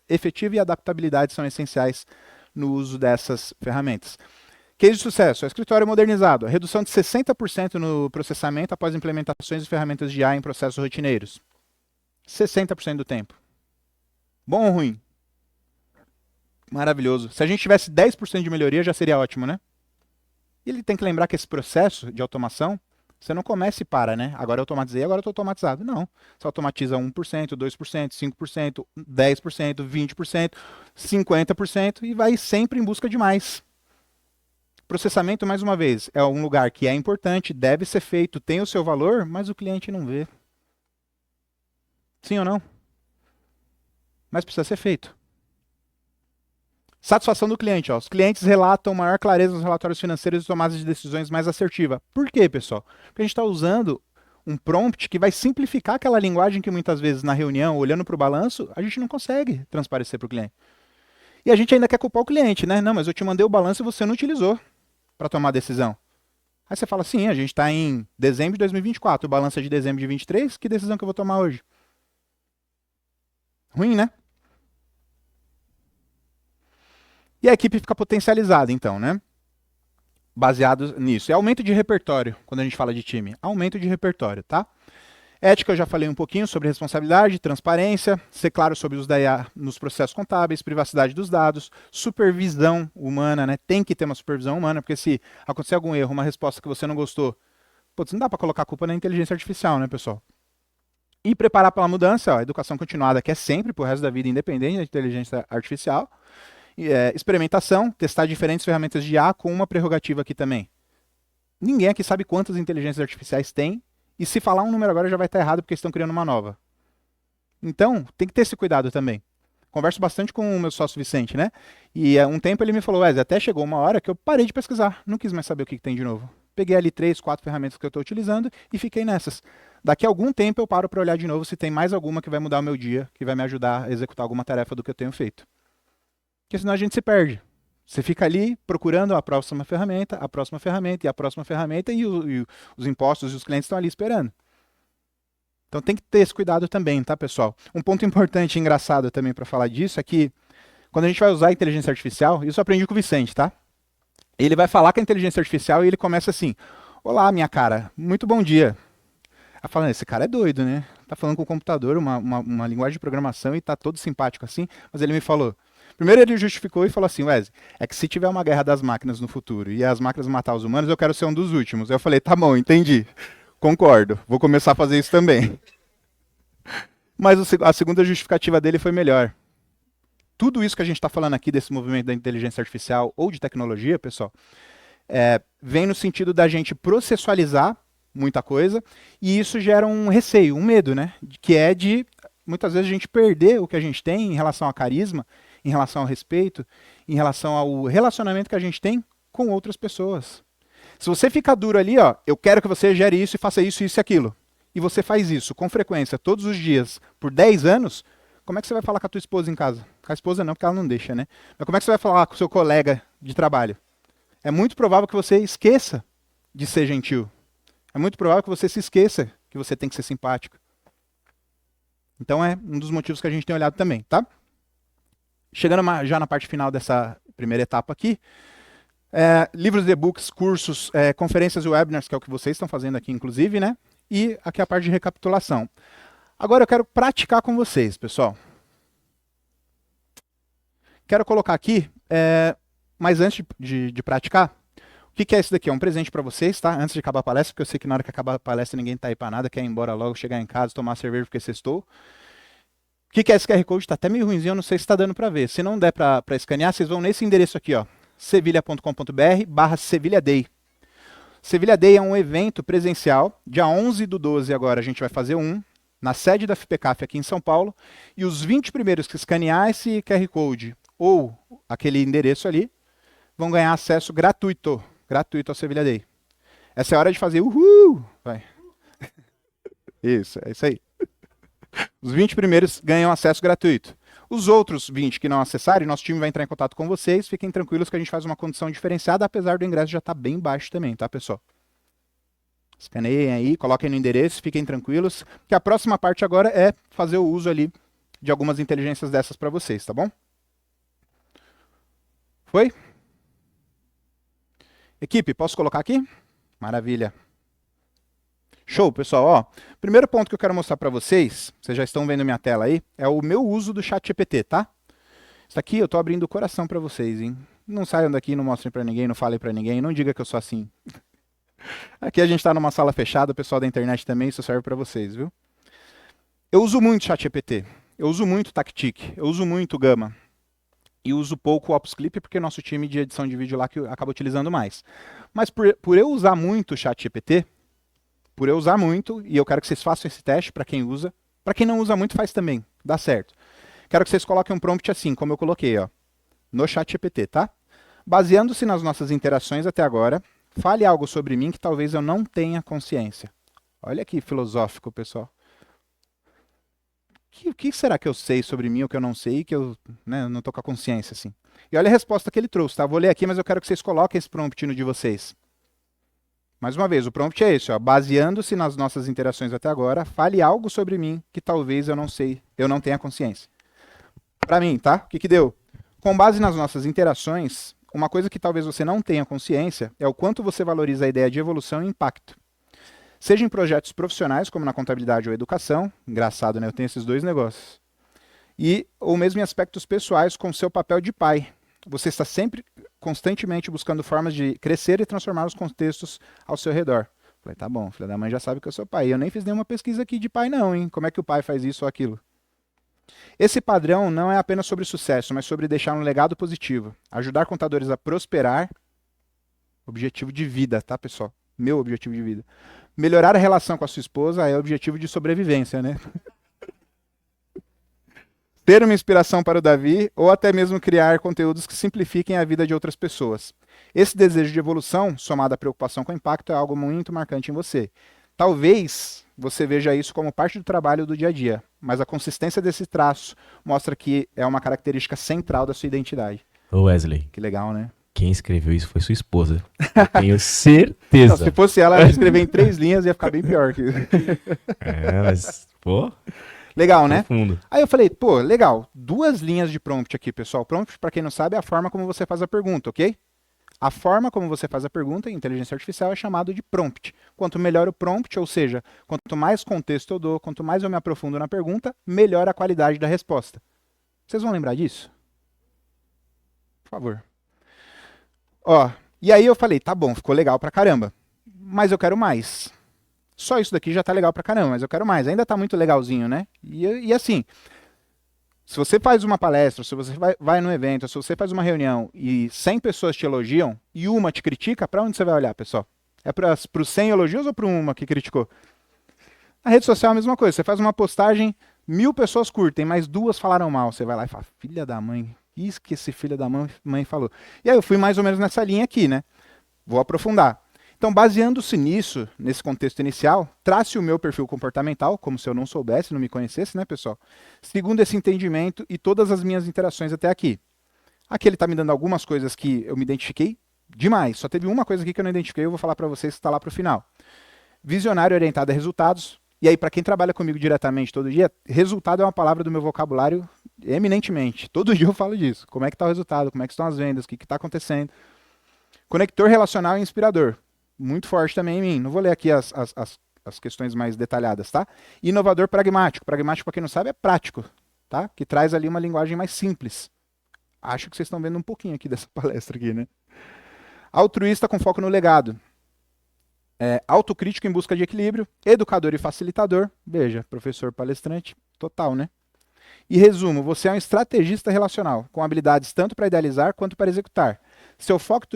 efetiva e adaptabilidade são essenciais no uso dessas ferramentas. Case de sucesso, é escritório modernizado, a redução de 60% no processamento após implementações de ferramentas de IA em processos rotineiros. 60% do tempo. Bom ou ruim? Maravilhoso. Se a gente tivesse 10% de melhoria, já seria ótimo, né? E ele tem que lembrar que esse processo de automação, você não começa e para, né? Agora eu automatizei, agora eu estou automatizado. Não. Você automatiza 1%, 2%, 5%, 10%, 20%, 50% e vai sempre em busca de mais. Processamento, mais uma vez, é um lugar que é importante, deve ser feito, tem o seu valor, mas o cliente não vê. Sim ou não? Mas precisa ser feito. Satisfação do cliente. Ó. Os clientes relatam maior clareza nos relatórios financeiros e tomadas de decisões mais assertiva. Por quê, pessoal? Porque a gente está usando um prompt que vai simplificar aquela linguagem que muitas vezes na reunião, olhando para o balanço, a gente não consegue transparecer para o cliente. E a gente ainda quer culpar o cliente, né? Não, mas eu te mandei o balanço e você não utilizou para tomar a decisão. Aí você fala assim, a gente está em dezembro de 2024, o balanço é de dezembro de 2023, que decisão que eu vou tomar hoje? Ruim, né? E a equipe fica potencializada, então, né? Baseado nisso. É aumento de repertório, quando a gente fala de time. Aumento de repertório, tá? Ética, eu já falei um pouquinho sobre responsabilidade, transparência, ser claro sobre os da IA nos processos contábeis, privacidade dos dados, supervisão humana, né? Tem que ter uma supervisão humana, porque se acontecer algum erro, uma resposta que você não gostou, putz, não dá para colocar a culpa na inteligência artificial, né, pessoal? E preparar para a mudança, ó, educação continuada, que é sempre pro resto da vida, independente da inteligência artificial. Experimentação, testar diferentes ferramentas de IA com uma prerrogativa aqui também. Ninguém aqui sabe quantas inteligências artificiais tem, e se falar um número agora já vai estar errado porque estão criando uma nova. Então, tem que ter esse cuidado também. Converso bastante com o meu sócio Vicente, né? E há um tempo ele me falou, Wesley, até chegou uma hora que eu parei de pesquisar, não quis mais saber o que tem de novo. Peguei ali 3, 4 ferramentas que eu estou utilizando e fiquei nessas. Daqui a algum tempo eu paro para olhar de novo se tem mais alguma que vai mudar o meu dia, que vai me ajudar a executar alguma tarefa do que eu tenho feito. Porque senão a gente se perde. Você fica ali procurando a próxima ferramenta e a próxima ferramenta e os impostos e os clientes estão ali esperando. Então tem que ter esse cuidado também, tá, pessoal? Um ponto importante e engraçado também para falar disso é que quando a gente vai usar a inteligência artificial, isso eu aprendi com o Vicente, tá? Ele vai falar com a inteligência artificial e ele começa assim, olá, minha cara, muito bom dia. Ela fala, esse cara é doido, né? Tá falando com o computador, uma linguagem de programação e tá todo simpático assim, mas ele me falou... Primeiro ele justificou e falou assim, Wesley, é que se tiver uma guerra das máquinas no futuro e as máquinas matar os humanos, eu quero ser um dos últimos. Eu falei, tá bom, entendi, concordo, vou começar a fazer isso também. Mas a segunda justificativa dele foi melhor. Tudo isso que a gente está falando aqui desse movimento da inteligência artificial ou de tecnologia, pessoal, vem no sentido da gente processualizar muita coisa e isso gera um receio, um medo, né? Que é de, muitas vezes, a gente perder o que a gente tem em relação a carisma, em relação ao respeito, em relação ao relacionamento que a gente tem com outras pessoas. Se você fica duro ali, ó, eu quero que você gere isso e faça isso, isso e aquilo, e você faz isso com frequência, todos os dias, por 10 anos, como é que você vai falar com a tua esposa em casa? Com a esposa não, porque ela não deixa, né? Mas como é que você vai falar com o seu colega de trabalho? É muito provável que você esqueça de ser gentil. É muito provável que você se esqueça que você tem que ser simpático. Então é um dos motivos que a gente tem olhado também, tá? Chegando já na parte final dessa primeira etapa aqui, livros, e-books, cursos, conferências e webinars, que é o que vocês estão fazendo aqui, inclusive, né? E aqui a parte de recapitulação. Agora eu quero praticar com vocês, pessoal. Quero colocar aqui, mas antes de praticar, o que é isso daqui? É um presente para vocês, tá? Antes de acabar a palestra, porque eu sei que na hora que acabar a palestra ninguém tá aí para nada, quer ir embora logo, chegar em casa, tomar cerveja porque sextou. O que é esse QR Code? Está até meio ruimzinho, eu não sei se está dando para ver. Se não der para escanear, vocês vão nesse endereço aqui, ó, sevilha.com.br/sevilhaday. Sevilha Day é um evento presencial. Dia 11/12 agora a gente vai fazer na sede da FIPECAF aqui em São Paulo. E os 20 primeiros que escanear esse QR Code ou aquele endereço ali vão ganhar acesso gratuito ao Sevilha Day. Essa é a hora de fazer uhul! Vai. Isso, é isso aí. Os 20 primeiros ganham acesso gratuito. Os outros 20 que não acessarem, nosso time vai entrar em contato com vocês. Fiquem tranquilos que a gente faz uma condição diferenciada, apesar do ingresso já estar bem baixo também, tá, pessoal? Escaneiem aí, coloquem no endereço, fiquem tranquilos, que a próxima parte agora é fazer o uso ali de algumas inteligências dessas para vocês, tá bom? Foi? Equipe, posso colocar aqui? Maravilha. Show, pessoal. Ó, primeiro ponto que eu quero mostrar para vocês, vocês já estão vendo minha tela aí, é o meu uso do ChatGPT, tá? Isso aqui eu tô abrindo o coração para vocês, hein? Não saiam daqui, não mostrem para ninguém, não falem para ninguém, não diga que eu sou assim. Aqui a gente tá numa sala fechada, o pessoal da internet também, isso serve para vocês, viu? Eu uso muito ChatGPT, eu uso muito Tactic, eu uso muito Gama. E uso pouco o Opus Clip porque nosso time de edição de vídeo lá que acaba utilizando mais. Mas por eu usar muito o ChatGPT, por eu usar muito, e eu quero que vocês façam esse teste para quem usa. Para quem não usa muito, faz também, dá certo. Quero que vocês coloquem um prompt assim, como eu coloquei, ó, no ChatGPT, tá? Baseando-se nas nossas interações até agora, fale algo sobre mim que talvez eu não tenha consciência. Olha que filosófico, pessoal. O que será que eu sei sobre mim, o que eu não sei, que eu não tô com a consciência, assim? E olha a resposta que ele trouxe, tá? Vou ler aqui, mas eu quero que vocês coloquem esse prompt no de vocês. Mais uma vez, o prompt é esse, ó. Baseando-se nas nossas interações até agora, fale algo sobre mim que talvez eu não sei, eu não tenha consciência. Para mim, tá? O que deu? Com base nas nossas interações, uma coisa que talvez você não tenha consciência é o quanto você valoriza a ideia de evolução e impacto. Seja em projetos profissionais, como na contabilidade ou educação, engraçado, né? Eu tenho esses dois negócios. Ou mesmo em aspectos pessoais, com seu papel de pai. Você está sempre, constantemente buscando formas de crescer e transformar os contextos ao seu redor. Falei, tá bom, filha da mãe já sabe que eu sou pai. Eu nem fiz nenhuma pesquisa aqui de pai não, hein? Como é que o pai faz isso ou aquilo? Esse padrão não é apenas sobre sucesso, mas sobre deixar um legado positivo. Ajudar contadores a prosperar. Objetivo de vida, tá, pessoal? Meu objetivo de vida. Melhorar a relação com a sua esposa é objetivo de sobrevivência, né? Ter uma inspiração para o Davi ou até mesmo criar conteúdos que simplifiquem a vida de outras pessoas. Esse desejo de evolução, somado à preocupação com o impacto, é algo muito marcante em você. Talvez você veja isso como parte do trabalho do dia a dia, mas a consistência desse traço mostra que é uma característica central da sua identidade. Ô Wesley, Que legal, né? quem escreveu isso foi sua esposa. Eu tenho certeza. Não, se fosse ela ia escrever em 3 linhas ia ficar bem pior. Mas, pô, Legal, né? profundo. Aí eu falei, pô, legal, 2 linhas de prompt aqui, pessoal. Prompt, para quem não sabe, é a forma como você faz a pergunta, ok? A forma como você faz a pergunta em inteligência artificial é chamado de prompt. Quanto melhor o prompt, ou seja, quanto mais contexto eu dou, quanto mais eu me aprofundo na pergunta, melhor a qualidade da resposta. Vocês vão lembrar disso? Por favor. Ó, e aí eu falei, tá bom, ficou legal pra caramba, mas eu quero mais. Só isso daqui já tá legal pra caramba, mas eu quero mais. Ainda tá muito legalzinho, né? E assim, se você faz uma palestra, se você vai num evento, se você faz uma reunião e 100 pessoas te elogiam e uma te critica, pra onde você vai olhar, pessoal? É pros 100 elogios ou pra uma que criticou? Na rede social é a mesma coisa. Você faz uma postagem, 1000 pessoas curtem, mas 2 falaram mal. Você vai lá e fala, filha da mãe, isso que esse filho da mãe falou. E aí eu fui mais ou menos nessa linha aqui, né? Vou aprofundar. Então, baseando-se nisso, nesse contexto inicial, trace o meu perfil comportamental, como se eu não soubesse, não me conhecesse, né, pessoal? Segundo esse entendimento e todas as minhas interações até aqui. Aqui ele está me dando algumas coisas que eu me identifiquei demais. Só teve uma coisa aqui que eu não identifiquei, eu vou falar para vocês que está lá para o final. Visionário orientado a resultados. E aí, para quem trabalha comigo diretamente todo dia, resultado é uma palavra do meu vocabulário eminentemente. Todo dia eu falo disso. Como é que está o resultado? Como é que estão as vendas? O que está acontecendo? Conector relacional e inspirador. Muito forte também em mim. Não vou ler aqui as questões mais detalhadas, tá? Inovador pragmático. Pragmático, para quem não sabe, é prático, tá? Que traz ali uma linguagem mais simples. Acho que vocês estão vendo um pouquinho aqui dessa palestra aqui, né? Altruísta com foco no legado. Autocrítico em busca de equilíbrio. Educador e facilitador. Veja, professor palestrante, total, né? E resumo, você é um estrategista relacional, com habilidades tanto para idealizar quanto para executar. Seu foco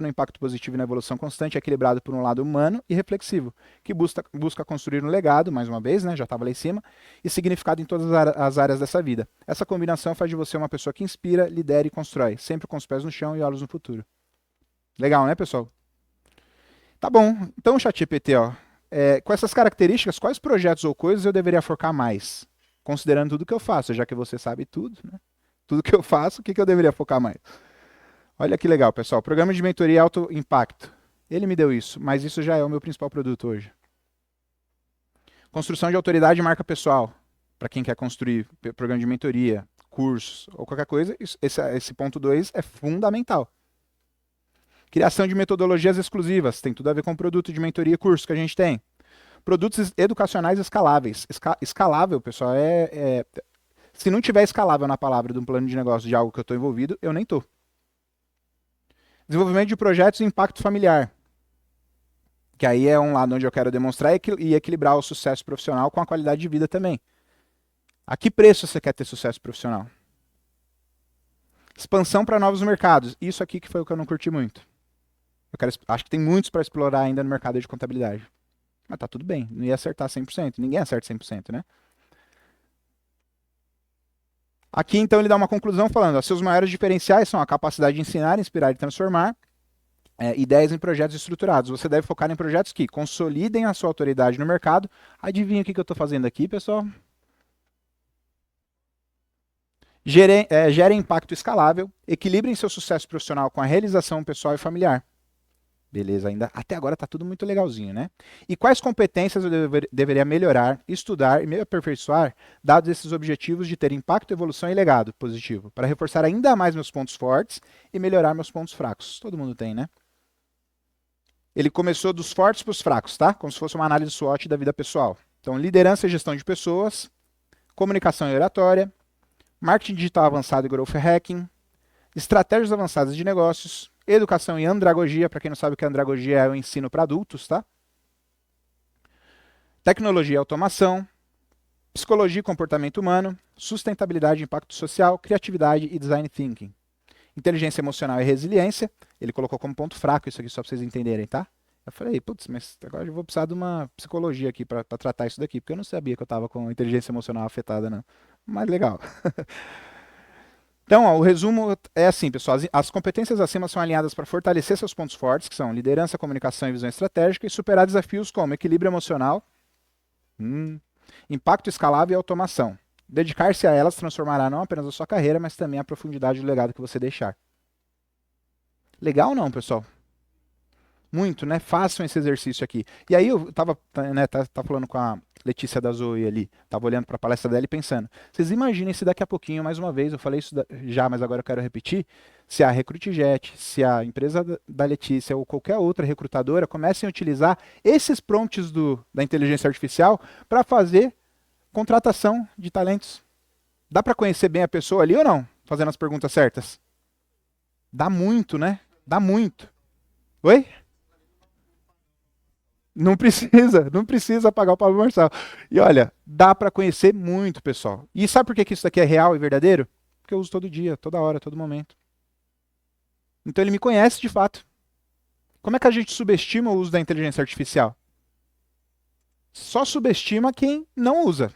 no impacto positivo e na evolução constante é equilibrado por um lado humano e reflexivo, que busca construir um legado, mais uma vez, né, já estava lá em cima, e significado em todas as áreas dessa vida. Essa combinação faz de você uma pessoa que inspira, lidera e constrói, sempre com os pés no chão e olhos no futuro. Legal, né, pessoal? Tá bom. Então, ChatGPT, ó, com essas características, quais projetos ou coisas eu deveria focar mais? Considerando tudo que eu faço, já que você sabe tudo, né? Tudo que eu faço, o que eu deveria focar mais? Olha que legal, pessoal. Programa de mentoria alto impacto. Ele me deu isso, mas isso já é o meu principal produto hoje. Construção de autoridade e marca pessoal. Para quem quer construir programa de mentoria, cursos ou qualquer coisa, esse ponto 2 é fundamental. Criação de metodologias exclusivas. Tem tudo a ver com o produto de mentoria e curso que a gente tem. Produtos educacionais escaláveis. Escalável, pessoal, se não tiver escalável na palavra de um plano de negócio de algo que eu estou envolvido, eu nem estou. Desenvolvimento de projetos e impacto familiar. Que aí é um lado onde eu quero demonstrar e equilibrar o sucesso profissional com a qualidade de vida também. A que preço você quer ter sucesso profissional? Expansão para novos mercados. Isso aqui que foi o que eu não curti muito. Acho que tem muitos para explorar ainda no mercado de contabilidade. Mas tá tudo bem, não ia acertar 100%. Ninguém acerta 100%, né? Aqui, então, ele dá uma conclusão falando, seus maiores diferenciais são a capacidade de ensinar, inspirar e transformar, ideias em projetos estruturados. Você deve focar em projetos que consolidem a sua autoridade no mercado. Adivinha o que eu estou fazendo aqui, pessoal? Gerem impacto escalável, equilibrem seu sucesso profissional com a realização pessoal e familiar. Beleza, ainda até agora está tudo muito legalzinho, né? E quais competências eu deveria melhorar, estudar e me aperfeiçoar, dados esses objetivos de ter impacto, evolução e legado positivo, para reforçar ainda mais meus pontos fortes e melhorar meus pontos fracos. Todo mundo tem, né? Ele começou dos fortes para os fracos, tá? Como se fosse uma análise SWOT da vida pessoal. Então, liderança e gestão de pessoas, comunicação e oratória, marketing digital avançado e growth hacking, estratégias avançadas de negócios, educação e andragogia. Para quem não sabe o que é andragogia, é o ensino para adultos, tá? Tecnologia e automação, psicologia e comportamento humano, sustentabilidade e impacto social, criatividade e design thinking. Inteligência emocional e resiliência, ele colocou como ponto fraco isso aqui, só para vocês entenderem, tá? Eu falei, putz, mas agora eu vou precisar de uma psicologia aqui para tratar isso daqui, porque eu não sabia que eu estava com inteligência emocional afetada, não. Mas legal. Então, ó, o resumo é assim, pessoal. As competências acima são alinhadas para fortalecer seus pontos fortes, que são liderança, comunicação e visão estratégica, e superar desafios como equilíbrio emocional, impacto escalável e automação. Dedicar-se a elas transformará não apenas a sua carreira, mas também a profundidade do legado que você deixar. Legal ou não, pessoal? Muito, né? Façam esse exercício aqui. E aí eu tava falando com a Letícia da Zoe ali, tava olhando para a palestra dela e pensando, vocês imaginem se daqui a pouquinho, mais uma vez, eu falei isso já, mas agora eu quero repetir, se a RecruitJet, se a empresa da Letícia ou qualquer outra recrutadora comecem a utilizar esses prompts da inteligência artificial para fazer contratação de talentos. Dá para conhecer bem a pessoa ali ou não? Fazendo as perguntas certas? Dá muito, né? Dá muito. Oi? Não precisa pagar o Pablo Marçal. E olha, dá para conhecer muito, pessoal. E sabe por que isso daqui é real e verdadeiro? Porque eu uso todo dia, toda hora, todo momento. Então ele me conhece de fato. Como é que a gente subestima o uso da inteligência artificial? Só subestima quem não usa.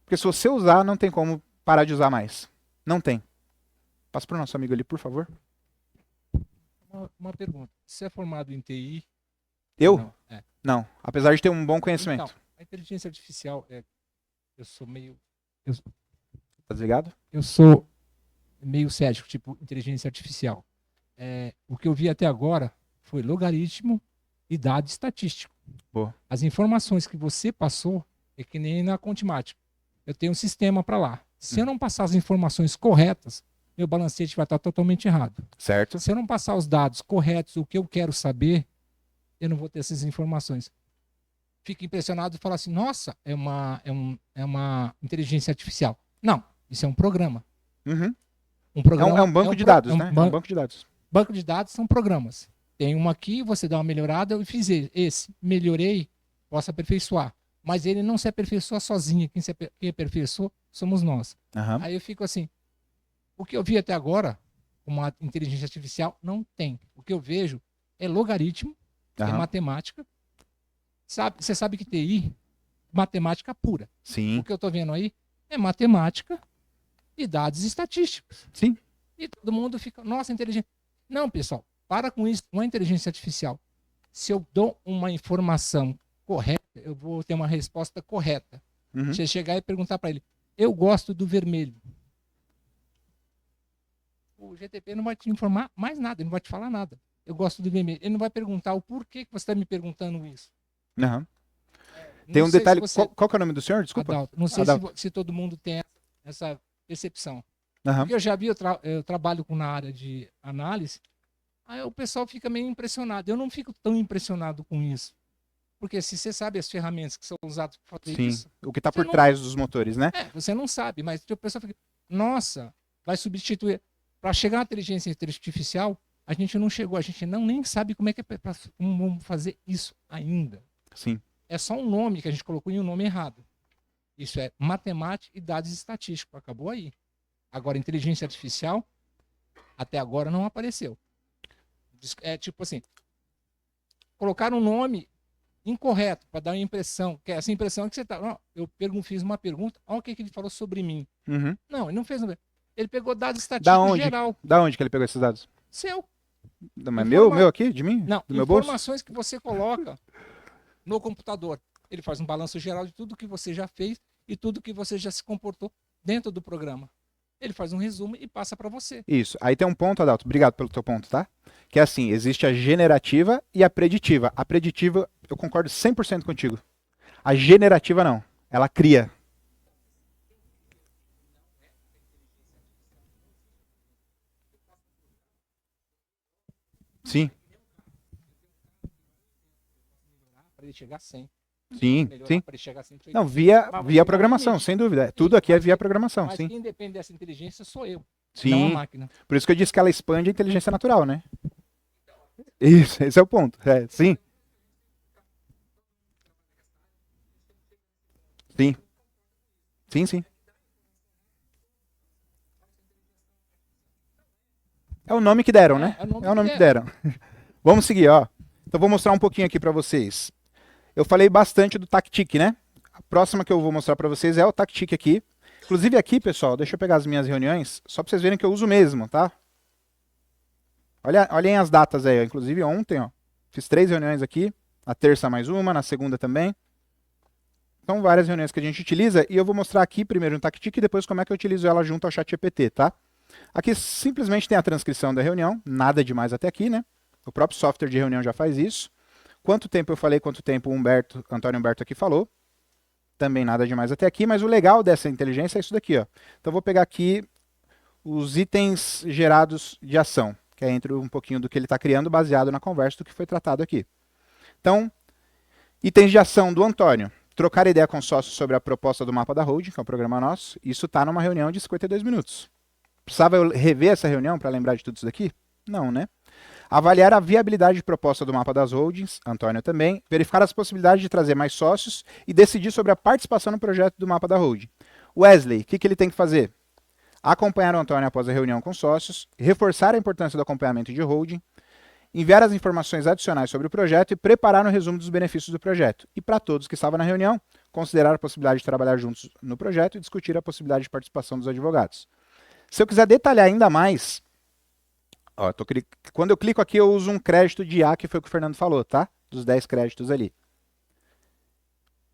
Porque se você usar, não tem como parar de usar mais. Não tem. Passa para o nosso amigo ali, por favor. Uma pergunta. Você é formado em TI? Eu? Não. Não, apesar de ter um bom conhecimento. Então, a inteligência artificial, eu sou meio... Tá desligado? Eu sou meio cético, tipo, inteligência artificial. O que eu vi até agora foi logaritmo e dado estatístico. Boa. As informações que você passou é que nem na Contimática. Eu tenho um sistema para lá. Se eu não passar as informações corretas, meu balancete vai estar totalmente errado. Certo. Se eu não passar os dados corretos, o que eu quero saber, eu não vou ter essas informações. Fico impressionado e falo assim, nossa, é uma inteligência artificial. Não, isso é um programa. Uhum. Um programa É um banco de dados, né? É um banco de dados. Banco de dados são programas. Tem uma aqui, você dá uma melhorada, eu fiz esse. Melhorei, posso aperfeiçoar. Mas ele não se aperfeiçoa sozinho. Quem aperfeiçoa somos nós. Uhum. Aí eu fico assim, o que eu vi até agora, como a inteligência artificial, não tem. O que eu vejo é logaritmo, é Aham. matemática. Você sabe que TI, matemática pura. Sim. O que eu estou vendo aí é matemática e dados estatísticos. Sim. E todo mundo fica, nossa, inteligência. Não, pessoal, para com isso. Não é inteligência artificial. Se eu dou uma informação correta, eu vou ter uma resposta correta. Uhum. Você chegar e perguntar para ele, eu gosto do vermelho. O GTP não vai te informar mais nada, ele não vai te falar nada. Eu gosto do vermelho. Ele não vai perguntar o porquê que você está me perguntando isso. Aham. Não Tem um sei se detalhe. você- Qual que é o nome do senhor? Desculpa. Adalto, não sei Adalto. se todo mundo tem essa percepção. Aham. Porque eu já vi, eu trabalho na área de análise, aí o pessoal fica meio impressionado. Eu não fico tão impressionado com isso. Porque se você sabe as ferramentas que são usadas para fazer Sim. isso, O que tá Você por não- trás dos motores, né? você não sabe, mas o pessoal fica, nossa, vai substituir. Para chegar à inteligência artificial, a gente não chegou, a gente nem sabe como é que como vamos fazer isso ainda. Sim. É só um nome que a gente colocou e um nome errado. Isso é matemática e dados estatísticos. Acabou aí. Agora, inteligência artificial, até agora não apareceu. É tipo assim, colocar um nome incorreto para dar uma impressão, que é essa impressão que você tá. Ó, eu fiz uma pergunta, olha o que ele falou sobre mim. Uhum. Não, ele não fez. Ele pegou dados Da estatísticos onde? geral. Da onde que ele pegou esses dados? Seu. Mas meu aqui? De mim? Não, Do meu bolso? informações que você coloca no computador. Ele faz um balanço geral de tudo que você já fez e tudo que você já se comportou dentro do programa. Ele faz um resumo e passa para você. Isso. Aí tem um ponto, Adalto. Obrigado pelo teu ponto, tá? Que é assim, existe a generativa e a preditiva. A preditiva, eu concordo 100% contigo. A generativa não. Ela cria. Sim, Para ele chegar a 100. sim, Melhorar sim. para ele chegar a 100. Não, via programação, sem dúvida. Tudo aqui é via programação, Mas sim. quem depende dessa inteligência sou eu, não a Sim. máquina. Por isso que eu disse que ela expande a inteligência natural, né? Isso, esse é o ponto. É, sim. Sim. Sim, sim. É o nome que deram, né? É o nome que deram. Vamos seguir, ó. Então vou mostrar um pouquinho aqui para vocês. Eu falei bastante do Tactic, né? A próxima que eu vou mostrar para vocês é o Tactic aqui. Inclusive aqui, pessoal, deixa eu pegar as minhas reuniões, só para vocês verem que eu uso mesmo, tá? Olhem as datas aí, ó. Inclusive ontem, ó, fiz 3 reuniões aqui, na terça mais uma, na segunda também. São várias reuniões que a gente utiliza e eu vou mostrar aqui primeiro no Tactic e depois como é que eu utilizo ela junto ao ChatGPT, tá? Aqui simplesmente tem a transcrição da reunião, nada demais até aqui, né? O próprio software de reunião já faz isso. Quanto tempo eu falei, quanto tempo o Antônio Humberto aqui falou. Também nada demais até aqui, mas o legal dessa inteligência é isso daqui, ó. Então eu vou pegar aqui os itens gerados de ação, que é entre um pouquinho do que ele está criando, baseado na conversa do que foi tratado aqui. Então, itens de ação do Antônio. Trocar ideia com sócios sobre a proposta do mapa da holding, que é um programa nosso. Isso está numa reunião de 52 minutos. Precisava eu rever essa reunião para lembrar de tudo isso daqui? Não, né? Avaliar a viabilidade de proposta do mapa das holdings, Antônio também. Verificar as possibilidades de trazer mais sócios e decidir sobre a participação no projeto do mapa da holding. Wesley, o que ele tem que fazer? Acompanhar o Antônio após a reunião com sócios, reforçar a importância do acompanhamento de holding, enviar as informações adicionais sobre o projeto e preparar um resumo dos benefícios do projeto. E para todos que estavam na reunião, considerar a possibilidade de trabalhar juntos no projeto e discutir a possibilidade de participação dos advogados. Se eu quiser detalhar ainda mais, ó, quando eu clico aqui eu uso um crédito de IA, que foi o que o Fernando falou, tá? Dos 10 créditos ali.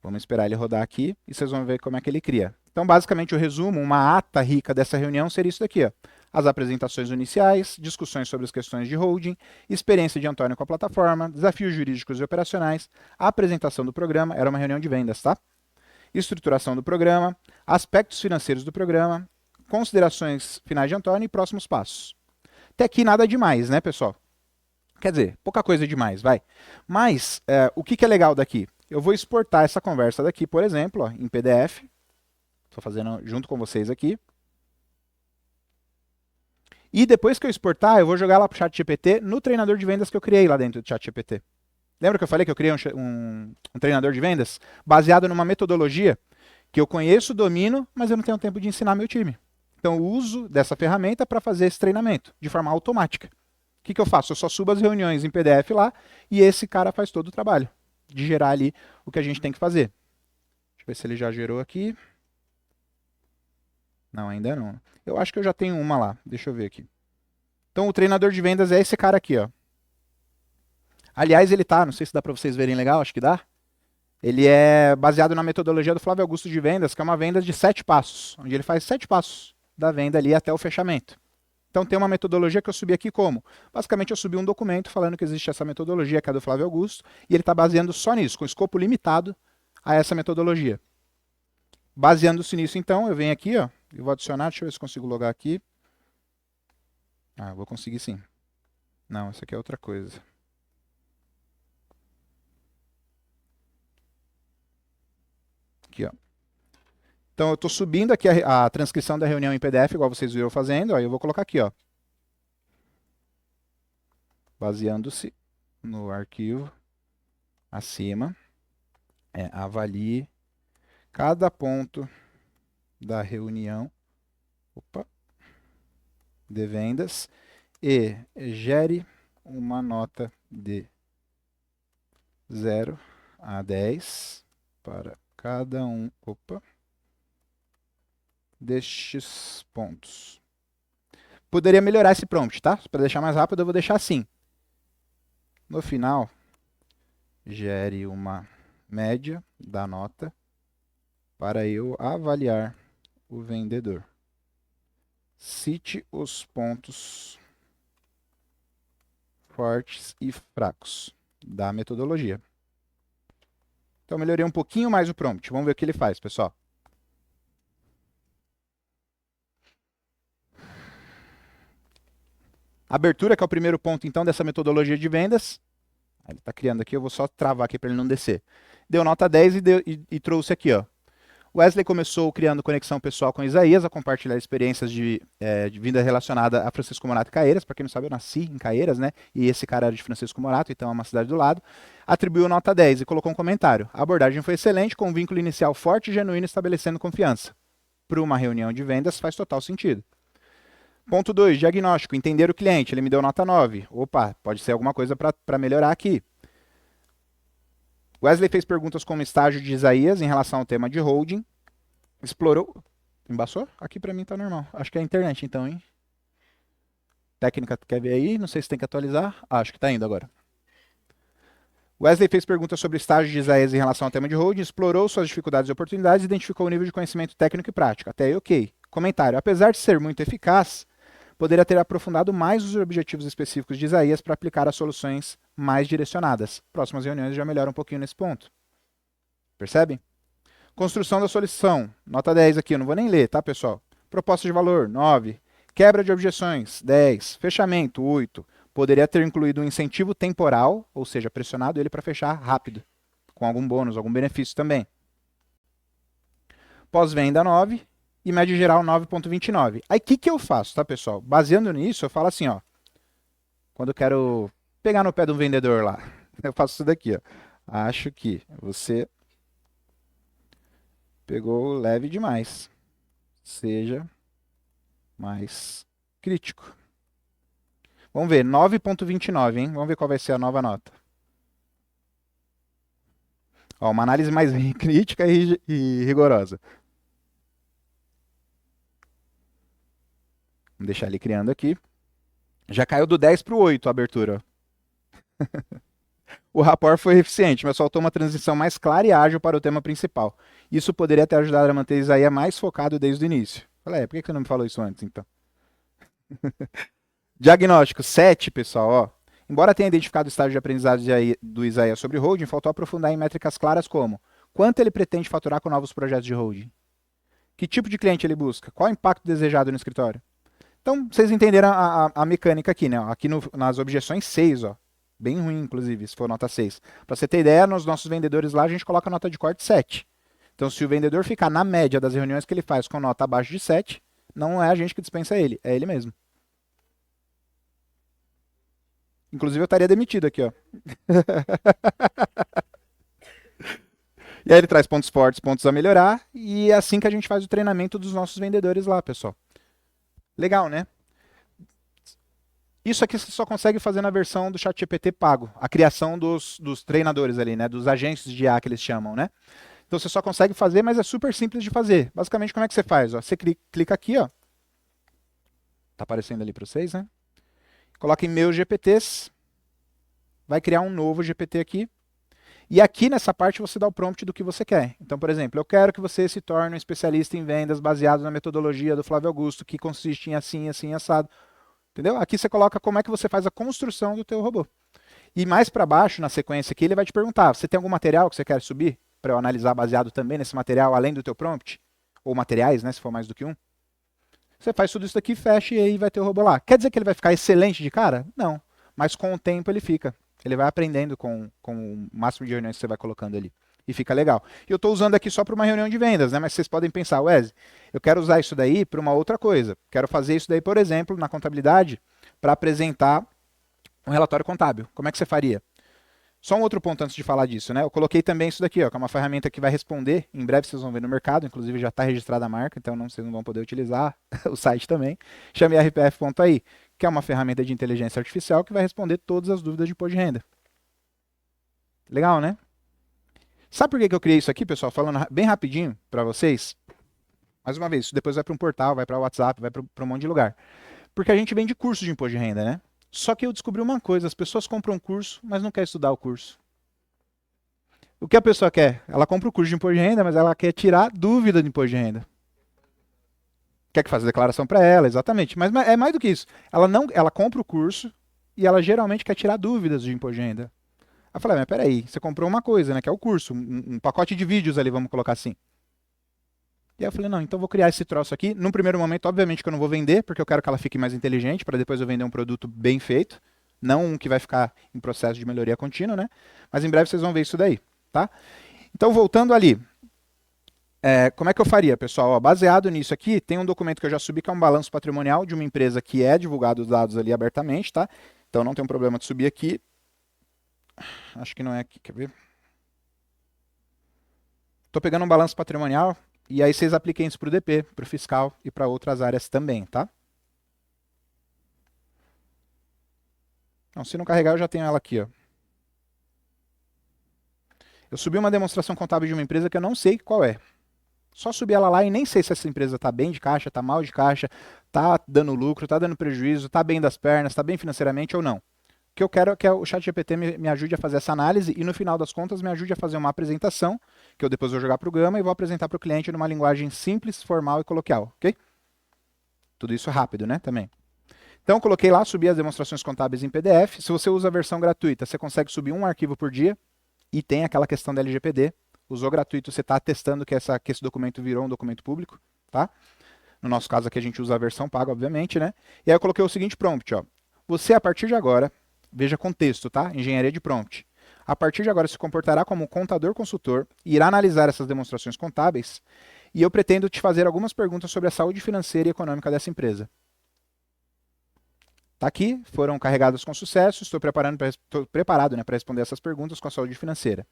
Vamos esperar ele rodar aqui e vocês vão ver como é que ele cria. Então, basicamente, o resumo, uma ata rica dessa reunião seria isso daqui, ó. As apresentações iniciais, discussões sobre as questões de holding, experiência de Antônio com a plataforma, desafios jurídicos e operacionais, a apresentação do programa, era uma reunião de vendas, tá? Estruturação do programa, aspectos financeiros do programa, considerações finais de Antônio e próximos passos. Até aqui nada demais, né, pessoal? Quer dizer, pouca coisa demais, vai. Mas, o que é legal daqui? Eu vou exportar essa conversa daqui, por exemplo, ó, em PDF. Estou fazendo junto com vocês aqui. E depois que eu exportar, eu vou jogar lá para o ChatGPT no treinador de vendas que eu criei lá dentro do ChatGPT. Lembra que eu falei que eu criei um treinador de vendas baseado numa metodologia que eu conheço, domino, mas eu não tenho tempo de ensinar meu time. Então, eu uso dessa ferramenta para fazer esse treinamento de forma automática. O que eu faço? Eu só subo as reuniões em PDF lá e esse cara faz todo o trabalho de gerar ali o que a gente tem que fazer. Deixa eu ver se ele já gerou aqui. Não, ainda não. Eu acho que eu já tenho uma lá. Deixa eu ver aqui. Então, o treinador de vendas é esse cara aqui, ó. Aliás, ele tá, não sei se dá para vocês verem legal, acho que dá. Ele é baseado na metodologia do Flávio Augusto de Vendas, que é uma venda de 7 passos, onde ele faz 7 passos da venda ali até o fechamento. Então tem uma metodologia que eu subi aqui como? Basicamente eu subi um documento falando que existe essa metodologia, que é do Flávio Augusto, e ele está baseando só nisso, com escopo limitado a essa metodologia. Baseando-se nisso, então, eu venho aqui, ó, e vou adicionar, deixa eu ver se consigo logar aqui. Ah, vou conseguir sim. Não, isso aqui é outra coisa. Aqui, ó. Então, eu estou subindo aqui a transcrição da reunião em PDF, igual vocês viram fazendo. Aí eu vou colocar aqui, ó. Baseando-se no arquivo acima, avalie cada ponto da reunião de vendas e gere uma nota de 0 a 10 para cada um destes pontos. Poderia melhorar esse prompt, tá? Para deixar mais rápido, eu vou deixar assim. No final, gere uma média da nota para eu avaliar o vendedor. Cite os pontos fortes e fracos da metodologia. Então, melhorei um pouquinho mais o prompt. Vamos ver o que ele faz, pessoal. Abertura, que é o primeiro ponto, então, dessa metodologia de vendas. Ele está criando aqui, eu vou só travar aqui para ele não descer. Deu nota 10 e trouxe aqui, ó. Wesley começou criando conexão pessoal com Isaías, a compartilhar experiências de vida relacionada a Francisco Morato e Caieiras. Para quem não sabe, eu nasci em Caieiras, né? E esse cara era de Francisco Morato, então é uma cidade do lado. Atribuiu nota 10 e colocou um comentário. A abordagem foi excelente, com um vínculo inicial forte e genuíno, estabelecendo confiança. Para uma reunião de vendas faz total sentido. Ponto 2, diagnóstico, entender o cliente. Ele me deu nota 9. Opa, pode ser alguma coisa para melhorar aqui. Wesley fez perguntas como estágio de Isaías em relação ao tema de holding. Explorou... Embaçou? Aqui para mim tá normal. Acho que é a internet então, hein? Técnica, quer ver aí? Não sei se tem que atualizar. Acho que tá indo agora. Wesley fez perguntas sobre o estágio de Isaías em relação ao tema de holding, explorou suas dificuldades e oportunidades e identificou o nível de conhecimento técnico e prático. Até aí, ok. Comentário. Apesar de ser muito eficaz, poderia ter aprofundado mais os objetivos específicos de Isaías para aplicar as soluções mais direcionadas. Próximas reuniões já melhoram um pouquinho nesse ponto. Percebem? Construção da solução. Nota 10 aqui, eu não vou nem ler, tá, pessoal? Proposta de valor, 9. Quebra de objeções, 10. Fechamento, 8. Poderia ter incluído um incentivo temporal, ou seja, pressionado ele para fechar rápido, com algum bônus, algum benefício também. Pós-venda, 9. E média geral 9.29. Aí o que eu faço, tá, pessoal? Baseando nisso, eu falo assim, ó. Quando eu quero pegar no pé de um vendedor lá, eu faço isso daqui, ó. Acho que você pegou leve demais. Seja mais crítico. Vamos ver, 9.29, hein? Vamos ver qual vai ser a nova nota. Ó, uma análise mais crítica e rigorosa. Vamos deixar ele criando aqui. Já caiu do 10 para o 8 a abertura. O rapport foi eficiente, mas faltou uma transição mais clara e ágil para o tema principal. Isso poderia ter ajudado a manter Isaías mais focado desde o início. Falei, por que você não me falou isso antes, então? Diagnóstico 7, pessoal. Ó. Embora tenha identificado o estágio de aprendizado do Isaías sobre holding, faltou aprofundar em métricas claras como quanto ele pretende faturar com novos projetos de holding, que tipo de cliente ele busca, qual o impacto desejado no escritório. Então, vocês entenderam a mecânica aqui, né? Aqui nas objeções 6, ó. Bem ruim, inclusive, se for nota 6. Para você ter ideia, nos nossos vendedores lá, a gente coloca nota de corte 7. Então, se o vendedor ficar na média das reuniões que ele faz com nota abaixo de 7, não é a gente que dispensa ele, é ele mesmo. Inclusive, eu estaria demitido aqui, ó. E aí ele traz pontos fortes, pontos a melhorar, e é assim que a gente faz o treinamento dos nossos vendedores lá, pessoal. Legal, né? Isso aqui você só consegue fazer na versão do ChatGPT pago. A criação dos treinadores ali, né? Dos agentes de IA que eles chamam, né? Então você só consegue fazer, mas é super simples de fazer. Basicamente, como é que você faz? Ó, você clica aqui, ó. Tá aparecendo ali para vocês, né? Coloca em meus GPTs. Vai criar um novo GPT aqui. E aqui nessa parte você dá o prompt do que você quer. Então, por exemplo, eu quero que você se torne um especialista em vendas baseado na metodologia do Flávio Augusto, que consiste em assim, assim, assado. Entendeu? Aqui você coloca como é que você faz a construção do teu robô. E mais para baixo, na sequência aqui, ele vai te perguntar, você tem algum material que você quer subir para eu analisar baseado também nesse material, além do teu prompt? Ou materiais, né, se for mais do que um. Você faz tudo isso aqui, fecha e aí vai ter o robô lá. Quer dizer que ele vai ficar excelente de cara? Não. Mas com o tempo ele fica. Ele vai aprendendo com o máximo de reuniões que você vai colocando ali. E fica legal. E eu estou usando aqui só para uma reunião de vendas, né? Mas vocês podem pensar, Wesley, eu quero usar isso daí para uma outra coisa. Quero fazer isso daí, por exemplo, na contabilidade, para apresentar um relatório contábil. Como é que você faria? Só um outro ponto antes de falar disso, né? Eu coloquei também isso daqui, ó, que é uma ferramenta que vai responder. Em breve vocês vão ver no mercado, inclusive já está registrada a marca, então vocês não vão poder utilizar o site também. Chame rpf.ai, que é uma ferramenta de inteligência artificial que vai responder todas as dúvidas de imposto de renda. Legal, né? Sabe por que eu criei isso aqui, pessoal? Falando bem rapidinho para vocês. Mais uma vez, isso depois vai para um portal, vai para o WhatsApp, vai para um monte de lugar. Porque a gente vende curso de imposto de renda, né? Só que eu descobri uma coisa, as pessoas compram um curso, mas não querem estudar o curso. O que a pessoa quer? Ela compra o curso de imposto de renda, mas ela quer tirar dúvida de imposto de renda. Quer que faça declaração para ela, exatamente. Mas é mais do que isso. Ela compra o curso e ela geralmente quer tirar dúvidas de imposto de renda. Aí eu falei, mas peraí, você comprou uma coisa, né, que é o curso, um pacote de vídeos ali, vamos colocar assim. E aí eu falei, não, então vou criar esse troço aqui. Num primeiro momento, obviamente que eu não vou vender, porque eu quero que ela fique mais inteligente, para depois eu vender um produto bem feito, não um que vai ficar em processo de melhoria contínua, né? Mas em breve vocês vão ver isso daí, tá? Então, voltando ali, como é que eu faria, pessoal? Ó, baseado nisso aqui, tem um documento que eu já subi, que é um balanço patrimonial de uma empresa que é divulgado os dados ali abertamente, tá? Então não tem um problema de subir aqui. Acho que não é aqui, quer ver? Estou pegando um balanço patrimonial e aí vocês apliquem isso para o DP, para o fiscal e para outras áreas também, tá? Então, se não carregar, eu já tenho ela aqui, ó. Eu subi uma demonstração contábil de uma empresa que eu não sei qual é. Só subi ela lá e nem sei se essa empresa está bem de caixa, está mal de caixa, está dando lucro, está dando prejuízo, está bem das pernas, está bem financeiramente ou não. O que eu quero é que o ChatGPT me ajude a fazer essa análise e, no final das contas, me ajude a fazer uma apresentação, que eu depois vou jogar para o Gama e vou apresentar para o cliente numa linguagem simples, formal e coloquial, ok? Tudo isso rápido, né, também. Então, eu coloquei lá, subi as demonstrações contábeis em PDF. Se você usa a versão gratuita, você consegue subir um arquivo por dia e tem aquela questão da LGPD. Usou gratuito, você está atestando que esse documento virou um documento público, tá? No nosso caso aqui, a gente usa a versão paga, obviamente, né? E aí eu coloquei o seguinte prompt, ó. Você, a partir de agora, veja contexto, tá? Engenharia de prompt. A partir de agora se comportará como contador consultor e irá analisar essas demonstrações contábeis e eu pretendo te fazer algumas perguntas sobre a saúde financeira e econômica dessa empresa. Tá aqui, foram carregadas com sucesso, estou preparado, né, para responder essas perguntas com a saúde financeira.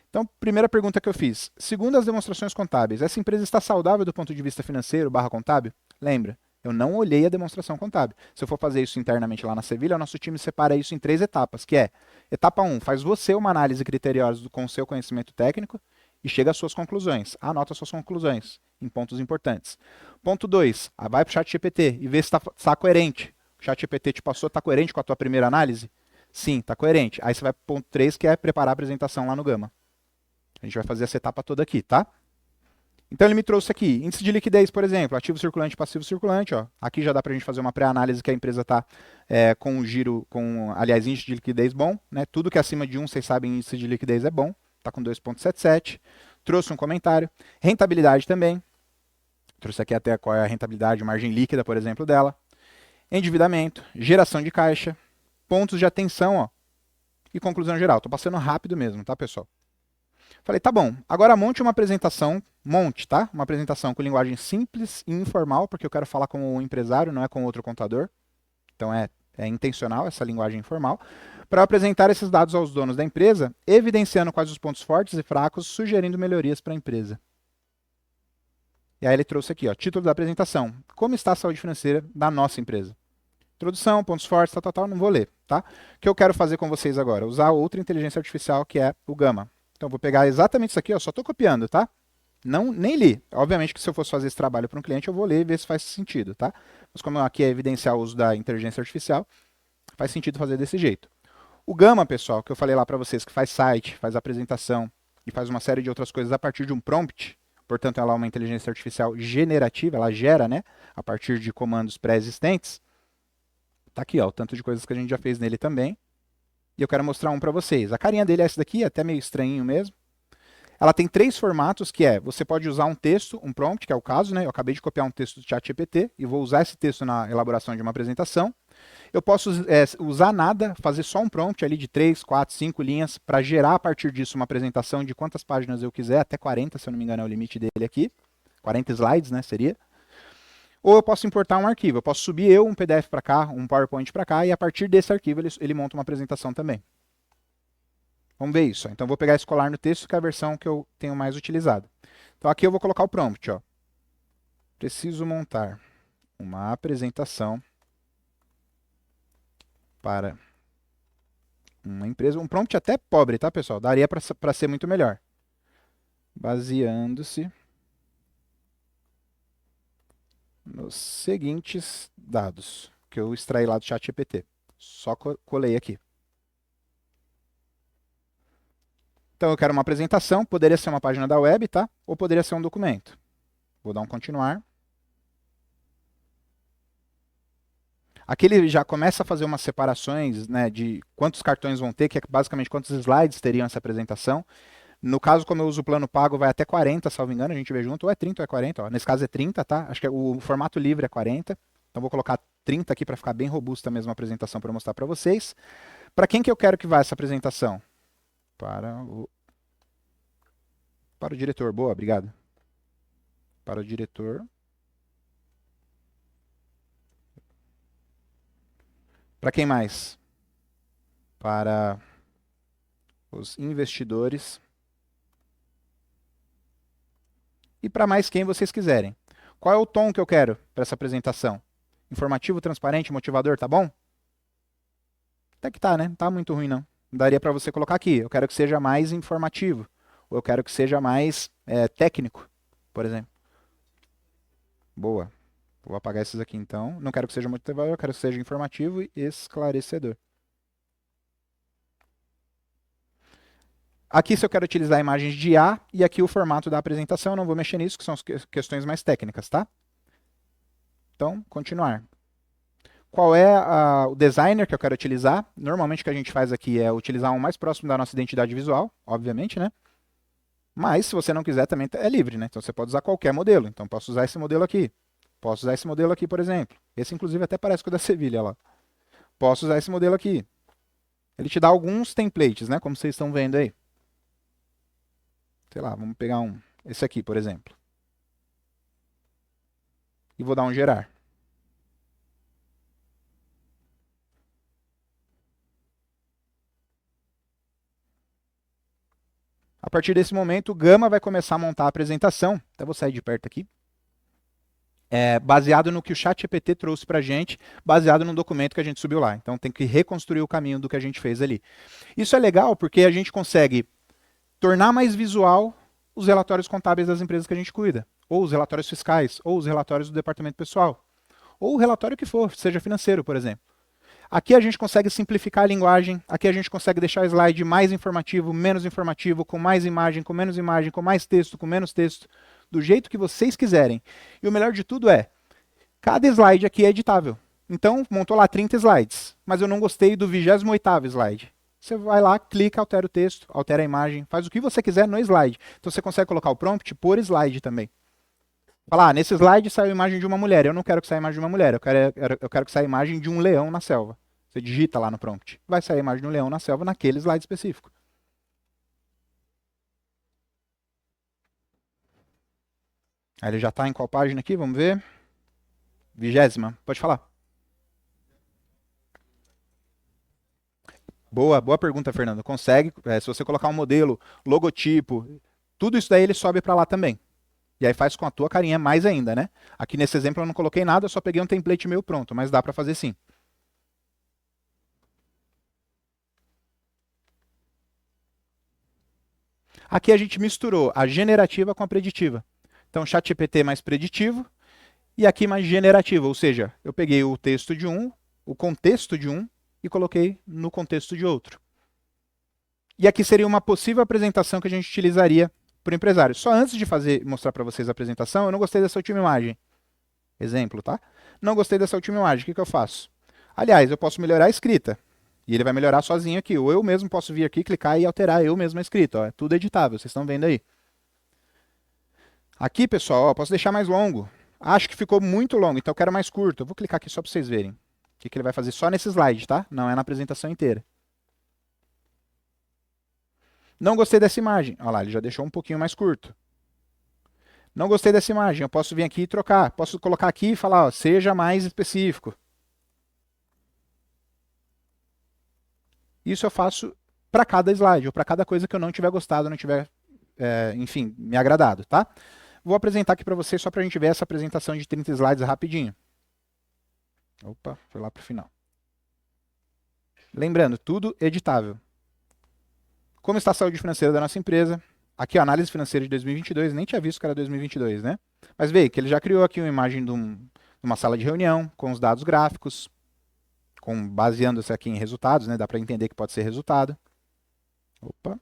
Então, primeira pergunta que eu fiz. Segundo as demonstrações contábeis, essa empresa está saudável do ponto de vista financeiro / contábil? Lembra? Eu não olhei a demonstração contábil. Se eu for fazer isso internamente lá na Sevilha, o nosso time separa isso em 3 etapas, que é, etapa 1, faz você uma análise criteriosa com o seu conhecimento técnico e chega às suas conclusões. Anota as suas conclusões em pontos importantes. Ponto 2, vai para o ChatGPT e vê se está coerente. O ChatGPT te passou, está coerente com a tua primeira análise? Sim, está coerente. Aí você vai para o ponto 3, que é preparar a apresentação lá no Gama. A gente vai fazer essa etapa toda aqui, tá? Então ele me trouxe aqui, índice de liquidez, por exemplo, ativo circulante, passivo circulante, ó. Aqui já dá para a gente fazer uma pré-análise que a empresa está com um giro, aliás, índice de liquidez bom, né? Tudo que é acima de 1, vocês sabem, índice de liquidez é bom, está com 2,77. Trouxe um comentário. Rentabilidade também. Trouxe aqui até qual é a rentabilidade, margem líquida, por exemplo, dela. Endividamento, geração de caixa, pontos de atenção, ó. E conclusão geral. Estou passando rápido mesmo, tá, pessoal? Falei, tá bom, agora monte uma apresentação, tá? Uma apresentação com linguagem simples e informal, porque eu quero falar com o empresário, não é com outro contador. Então é intencional essa linguagem informal. Para apresentar esses dados aos donos da empresa, evidenciando quais os pontos fortes e fracos, sugerindo melhorias para a empresa. E aí ele trouxe aqui, ó, título da apresentação. Como está a saúde financeira da nossa empresa? Introdução, pontos fortes, tal, não vou ler, tá? O que eu quero fazer com vocês agora? Usar outra inteligência artificial, que é o Gama. Então, vou pegar exatamente isso aqui, ó, só estou copiando, tá? Não, nem li. Obviamente que se eu fosse fazer esse trabalho para um cliente, eu vou ler e ver se faz sentido, tá? Mas como aqui é evidenciar o uso da inteligência artificial, faz sentido fazer desse jeito. O Gama, pessoal, que eu falei lá para vocês, que faz site, faz apresentação e faz uma série de outras coisas a partir de um prompt, portanto, ela é uma inteligência artificial generativa, ela gera, né, a partir de comandos pré-existentes. Tá aqui, ó, o tanto de coisas que a gente já fez nele também. E eu quero mostrar um para vocês. A carinha dele é essa daqui, até meio estranhinho mesmo. Ela tem 3 formatos, que é, você pode usar um texto, um prompt, que é o caso, né? Eu acabei de copiar um texto do ChatGPT e vou usar esse texto na elaboração de uma apresentação. Eu posso usar nada, fazer só um prompt ali de 3, 4, 5 linhas para gerar a partir disso uma apresentação de quantas páginas eu quiser, até 40, se eu não me engano é o limite dele aqui. 40 slides, né, seria. Ou eu posso importar um arquivo, eu posso subir um PDF para cá, um PowerPoint para cá, e a partir desse arquivo ele monta uma apresentação também. Vamos ver isso. Então, vou pegar escolar no texto, que é a versão que eu tenho mais utilizado. Então, aqui eu vou colocar o prompt. Ó. Preciso montar uma apresentação para uma empresa. Um prompt até pobre, tá, pessoal? Daria para ser muito melhor. Baseando-se nos seguintes dados que eu extraí lá do ChatGPT. Só colei aqui. Então eu quero uma apresentação, poderia ser uma página da web, tá? Ou poderia ser um documento. Vou dar um continuar. Aqui ele já começa a fazer umas separações, né, de quantos cartões vão ter, que é basicamente quantos slides teriam essa apresentação. No caso, como eu uso o plano pago, vai até 40, salvo engano, a gente vê junto, ou é 30 ou é 40, ó. Nesse caso é 30, tá? Acho que o formato livre é 40, então vou colocar 30 aqui para ficar bem robusta mesmo a apresentação para mostrar para vocês. Para quem que eu quero que vá essa apresentação? Para o diretor, boa, obrigado. Para o diretor. Para quem mais? Para os investidores. E para mais quem vocês quiserem. Qual é o tom que eu quero para essa apresentação? Informativo, transparente, motivador, tá bom? Até que tá, né? Não tá muito ruim, não. Daria para você colocar aqui. Eu quero que seja mais informativo. Ou eu quero que seja mais técnico, por exemplo. Boa. Vou apagar esses aqui, então. Não quero que seja motivador, eu quero que seja informativo e esclarecedor. Aqui, se eu quero utilizar imagens de IA, e aqui o formato da apresentação, eu não vou mexer nisso, que são as questões mais técnicas, tá? Então, continuar. Qual é o designer que eu quero utilizar? Normalmente o que a gente faz aqui é utilizar um mais próximo da nossa identidade visual, obviamente, né? Mas, se você não quiser, também é livre, né? Então, você pode usar qualquer modelo. Então, posso usar esse modelo aqui. Posso usar esse modelo aqui, por exemplo. Esse, inclusive, até parece com o da Sevilha lá. Posso usar esse modelo aqui. Ele te dá alguns templates, né? Como vocês estão vendo aí. Sei lá, vamos pegar esse aqui, por exemplo. E vou dar um gerar. A partir desse momento, o Gama vai começar a montar a apresentação. Até vou sair de perto aqui. Baseado no que o ChatGPT trouxe para a gente, baseado no documento que a gente subiu lá. Então tem que reconstruir o caminho do que a gente fez ali. Isso é legal porque a gente consegue tornar mais visual os relatórios contábeis das empresas que a gente cuida, ou os relatórios fiscais, ou os relatórios do departamento pessoal, ou o relatório que for, seja financeiro, por exemplo. Aqui a gente consegue simplificar a linguagem, aqui a gente consegue deixar o slide mais informativo, menos informativo, com mais imagem, com menos imagem, com mais texto, com menos texto, do jeito que vocês quiserem. E o melhor de tudo é, cada slide aqui é editável. Então, montou lá 30 slides, mas eu não gostei do 28º slide. Você vai lá, clica, altera o texto, altera a imagem, faz o que você quiser no slide. Então você consegue colocar o prompt por slide também. Falar, nesse slide saiu a imagem de uma mulher. Eu não quero que saia a imagem de uma mulher, eu quero que saia a imagem de um leão na selva. Você digita lá no prompt. Vai sair a imagem de um leão na selva naquele slide específico. Aí ele já está em qual página aqui? Vamos ver. 20ª. Pode falar. Boa pergunta, Fernando. Consegue, se você colocar um modelo, logotipo, tudo isso daí ele sobe para lá também. E aí faz com a tua carinha mais ainda, né? Aqui nesse exemplo eu não coloquei nada, eu só peguei um template meio pronto, mas dá para fazer sim. Aqui a gente misturou a generativa com a preditiva. Então, ChatGPT mais preditivo e aqui mais generativo, ou seja, eu peguei o texto de um, o contexto de um e coloquei no contexto de outro. E aqui seria uma possível apresentação que a gente utilizaria para o empresário. Só antes de mostrar para vocês a apresentação, eu não gostei dessa última imagem. Exemplo, tá? Não gostei dessa última imagem, o que eu faço? Aliás, eu posso melhorar a escrita. E ele vai melhorar sozinho aqui. Ou eu mesmo posso vir aqui, clicar e alterar eu mesmo a escrita. Ó. É tudo editável, vocês estão vendo aí. Aqui, pessoal, ó, posso deixar mais longo. Acho que ficou muito longo, então eu quero mais curto. Eu vou clicar aqui só para vocês verem. O que ele vai fazer só nesse slide, tá? Não é na apresentação inteira. Não gostei dessa imagem. Olha lá, ele já deixou um pouquinho mais curto. Não gostei dessa imagem. Eu posso vir aqui e trocar. Posso colocar aqui e falar, ó, seja mais específico. Isso eu faço para cada slide, ou para cada coisa que eu não tiver gostado, não tiver, enfim, me agradado, tá? Vou apresentar aqui para vocês só para a gente ver essa apresentação de 30 slides rapidinho. Opa, foi lá para o final. Lembrando, tudo editável. Como está a saúde financeira da nossa empresa? Aqui, a análise financeira de 2022, nem tinha visto que era 2022, né? Mas veio que ele já criou aqui uma imagem de uma sala de reunião, com os dados gráficos, baseando-se aqui em resultados, né? Dá para entender que pode ser resultado. Opa.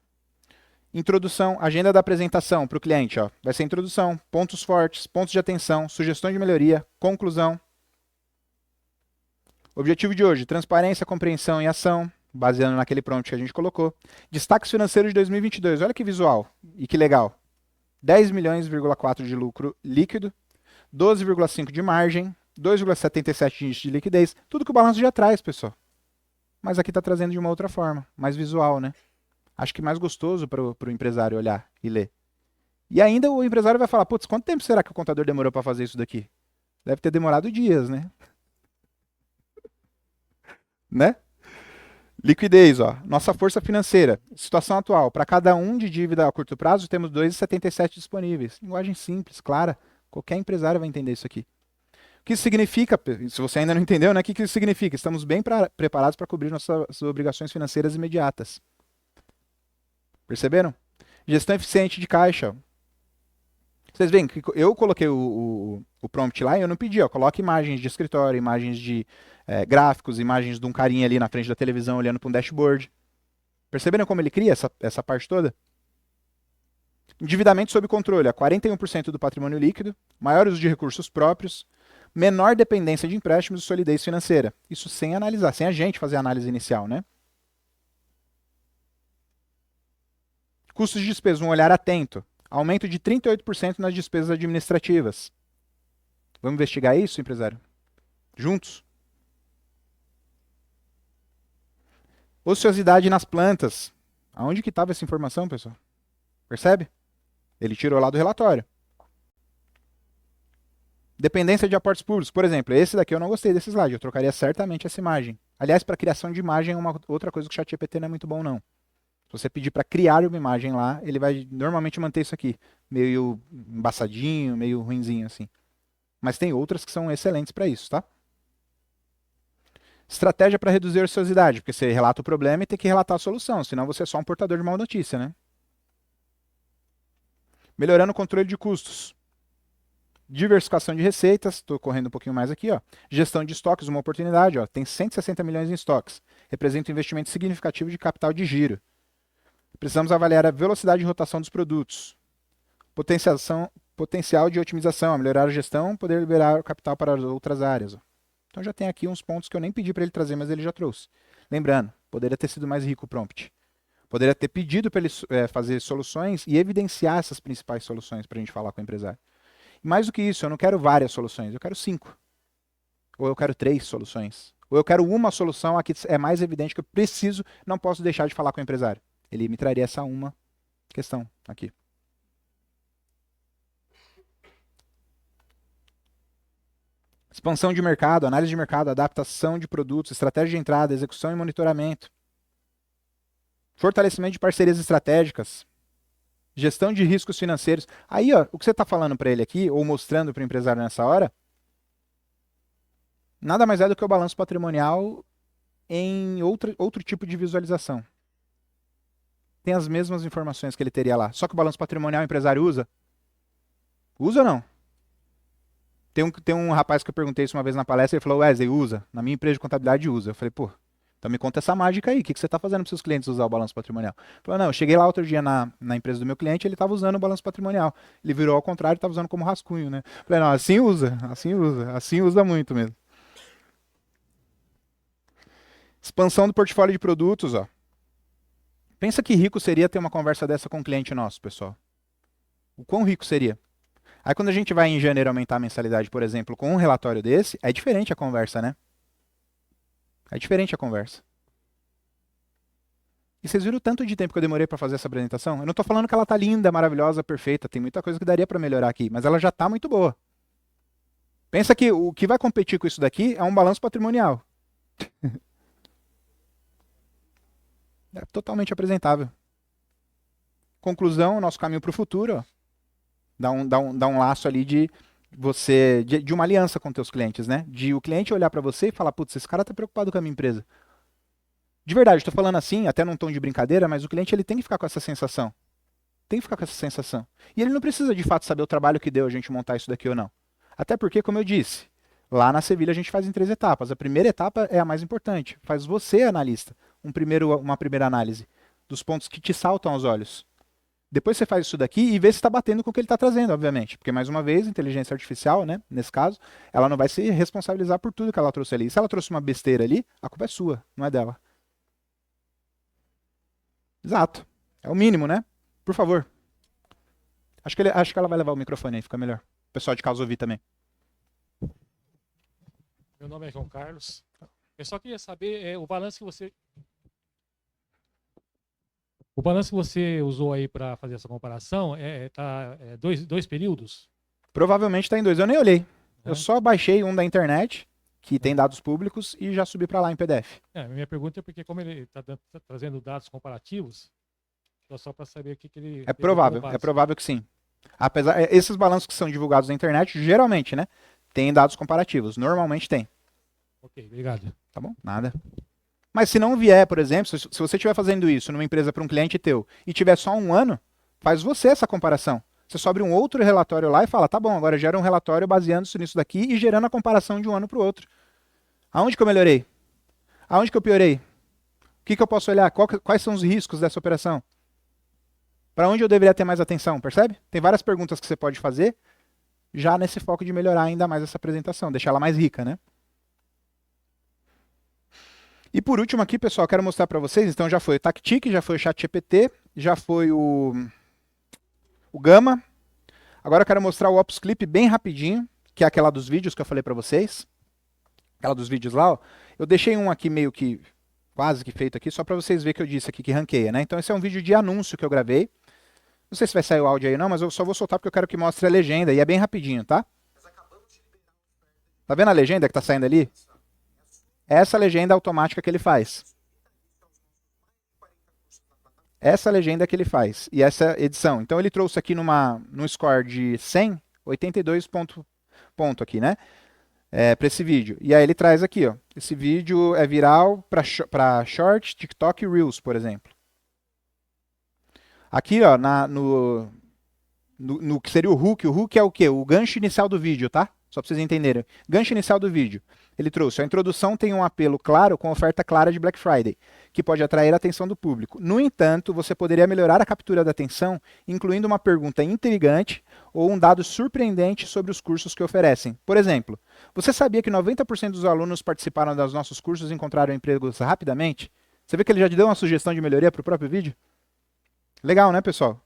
Introdução, agenda da apresentação para o cliente. Ó. Vai ser introdução, pontos fortes, pontos de atenção, sugestões de melhoria, conclusão. Objetivo de hoje, transparência, compreensão e ação, baseando naquele prompt que a gente colocou. Destaques financeiros de 2022, olha que visual e que legal. 10,4 milhões de lucro líquido, 12,5 de margem, 2,77 de índice de liquidez, tudo que o balanço já traz, pessoal. Mas aqui está trazendo de uma outra forma, mais visual, né? Acho que mais gostoso para o empresário olhar e ler. E ainda o empresário vai falar, putz, quanto tempo será que o contador demorou para fazer isso daqui? Deve ter demorado dias, né? Né? Liquidez, ó. Nossa força financeira. Situação atual. Para cada um de dívida a curto prazo, temos 2,77 disponíveis. Linguagem simples, clara. Qualquer empresário vai entender isso aqui. O que isso significa? Se você ainda não entendeu, né? O que isso significa? Estamos bem preparados para cobrir nossas obrigações financeiras imediatas. Perceberam? Gestão eficiente de caixa. Vocês veem que eu coloquei o prompt lá e eu não pedi, ó, coloque imagens de escritório, imagens de gráficos, imagens de um carinha ali na frente da televisão olhando para um dashboard. Perceberam como ele cria essa parte toda? Endividamento sob controle, 41% do patrimônio líquido, maior uso de recursos próprios, menor dependência de empréstimos e solidez financeira. Isso sem analisar, sem a gente fazer a análise inicial, né? Custos de despesa, um olhar atento. Aumento de 38% nas despesas administrativas. Vamos investigar isso, empresário? Juntos? Ociosidade nas plantas. Aonde que estava essa informação, pessoal? Percebe? Ele tirou lá do relatório. Dependência de aportes públicos. Por exemplo, esse daqui eu não gostei desse slide. Eu trocaria certamente essa imagem. Aliás, para criação de imagem é uma outra coisa que o ChatGPT não é muito bom, não. Se você pedir para criar uma imagem lá, ele vai normalmente manter isso aqui. Meio embaçadinho, meio ruinzinho assim. Mas tem outras que são excelentes para isso, tá? Estratégia para reduzir a ociosidade. Porque você relata o problema e tem que relatar a solução. Senão você é só um portador de má notícia, né? Melhorando o controle de custos. Diversificação de receitas. Estou correndo um pouquinho mais aqui, ó. Gestão de estoques, uma oportunidade, ó. Tem 160 milhões em estoques. Representa um investimento significativo de capital de giro. Precisamos avaliar a velocidade de rotação dos produtos. Potencial de otimização, melhorar a gestão, poder liberar o capital para outras áreas. Ó. Então já tem aqui uns pontos que eu nem pedi para ele trazer, mas ele já trouxe. Lembrando, poderia ter sido mais rico o prompt. Poderia ter pedido para ele fazer soluções e evidenciar essas principais soluções para a gente falar com o empresário. E mais do que isso, eu não quero várias soluções, eu quero 5. Ou eu quero 3 soluções. Ou eu quero uma solução aqui é mais evidente que eu preciso, não posso deixar de falar com o empresário. Ele me traria essa uma questão aqui. Expansão de mercado, análise de mercado, adaptação de produtos, estratégia de entrada, execução e monitoramento. Fortalecimento de parcerias estratégicas. Gestão de riscos financeiros. Aí, ó, o que você está falando para ele aqui, ou mostrando para o empresário nessa hora, nada mais é do que o balanço patrimonial em outro tipo de visualização. Tem as mesmas informações que ele teria lá. Só que o balanço patrimonial o empresário usa? Usa ou não? Tem um rapaz que eu perguntei isso uma vez na palestra, ele falou, Wesley, usa. Na minha empresa de contabilidade usa. Eu falei, pô, então me conta essa mágica aí. O que você está fazendo para seus clientes usar o balanço patrimonial? Ele falou, não, eu cheguei lá outro dia na empresa do meu cliente, ele estava usando o balanço patrimonial. Ele virou ao contrário e estava usando como rascunho, né? Eu falei, não, assim usa muito mesmo. Expansão do portfólio de produtos, ó. Pensa que rico seria ter uma conversa dessa com um cliente nosso, pessoal. O quão rico seria? Aí quando a gente vai em janeiro aumentar a mensalidade, por exemplo, com um relatório desse, é diferente a conversa, né? É diferente a conversa. E vocês viram o tanto de tempo que eu demorei para fazer essa apresentação? Eu não estou falando que ela tá linda, maravilhosa, perfeita. Tem muita coisa que daria para melhorar aqui, mas ela já está muito boa. Pensa que o que vai competir com isso daqui é um balanço patrimonial. É totalmente apresentável. Conclusão, nosso caminho para o futuro, ó. Dá um laço ali de uma aliança com teus clientes, né? De o cliente olhar para você e falar, putz, esse cara tá preocupado com a minha empresa. De verdade, estou falando assim, até num tom de brincadeira, mas o cliente ele tem que ficar com essa sensação. Tem que ficar com essa sensação. E ele não precisa de fato saber o trabalho que deu a gente montar isso daqui ou não. Até porque, como eu disse, lá na Sevilha a gente faz em 3 etapas. A primeira etapa é a mais importante. Faz você, analista, uma primeira análise dos pontos que te saltam aos olhos. Depois você faz isso daqui e vê se está batendo com o que ele está trazendo, obviamente. Porque, mais uma vez, inteligência artificial, né, nesse caso, ela não vai se responsabilizar por tudo que ela trouxe ali. E se ela trouxe uma besteira ali, a culpa é sua, não é dela. Exato. É o mínimo, né? Por favor. Acho que ela vai levar o microfone aí, fica melhor. O pessoal de casa ouvir também. Meu nome é João Carlos. Eu só queria saber o balanço que você usou aí para fazer essa comparação dois períodos? Provavelmente está em 2. Eu nem olhei. Eu só baixei um da internet, que tem dados públicos, e já subi para lá em PDF. Minha pergunta é porque, como ele está trazendo dados comparativos, só para saber o que ele... É provável que sim. Apesar, esses balanços que são divulgados na internet, geralmente, né, tem dados comparativos. Normalmente tem. Ok, obrigado. Tá bom? Nada. Mas se não vier, por exemplo, se você estiver fazendo isso numa empresa para um cliente teu e tiver só 1 ano, faz você essa comparação. Você sobe um outro relatório lá e fala, tá bom, agora gera um relatório baseando-se nisso daqui e gerando a comparação de um ano para o outro. Aonde que eu melhorei? Aonde que eu piorei? O que eu posso olhar? Quais são os riscos dessa operação? Para onde eu deveria ter mais atenção, percebe? Tem várias perguntas que você pode fazer já nesse foco de melhorar ainda mais essa apresentação, deixar ela mais rica, né? E por último aqui, pessoal, quero mostrar para vocês, então já foi o Tactic, já foi o ChatGPT, já foi o Gama. Agora eu quero mostrar o Ops Clip bem rapidinho, que é aquela dos vídeos que eu falei para vocês. Aquela dos vídeos lá, ó. Eu deixei um aqui meio que, quase que feito aqui, só para vocês verem que eu disse aqui que ranqueia, né? Então esse é um vídeo de anúncio que eu gravei. Não sei se vai sair o áudio aí não, mas eu só vou soltar porque eu quero que mostre a legenda, e é bem rapidinho, tá? Tá vendo a legenda que tá saindo ali? Essa legenda automática que ele faz. Essa legenda que ele faz. E essa edição. Então ele trouxe aqui num score de 100, 82 ponto aqui, né? Para esse vídeo. E aí ele traz aqui, ó. Esse vídeo é viral para Short, TikTok e Reels, por exemplo. Aqui, ó, no que seria o hook é o quê? O gancho inicial do vídeo, tá? Só para vocês entenderem. Gancho inicial do vídeo. Ele trouxe, a introdução tem um apelo claro com oferta clara de Black Friday, que pode atrair a atenção do público. No entanto, você poderia melhorar a captura da atenção, incluindo uma pergunta intrigante ou um dado surpreendente sobre os cursos que oferecem. Por exemplo, você sabia que 90% dos alunos participaram dos nossos cursos e encontraram empregos rapidamente? Você vê que ele já te deu uma sugestão de melhoria para o próprio vídeo? Legal, né, pessoal?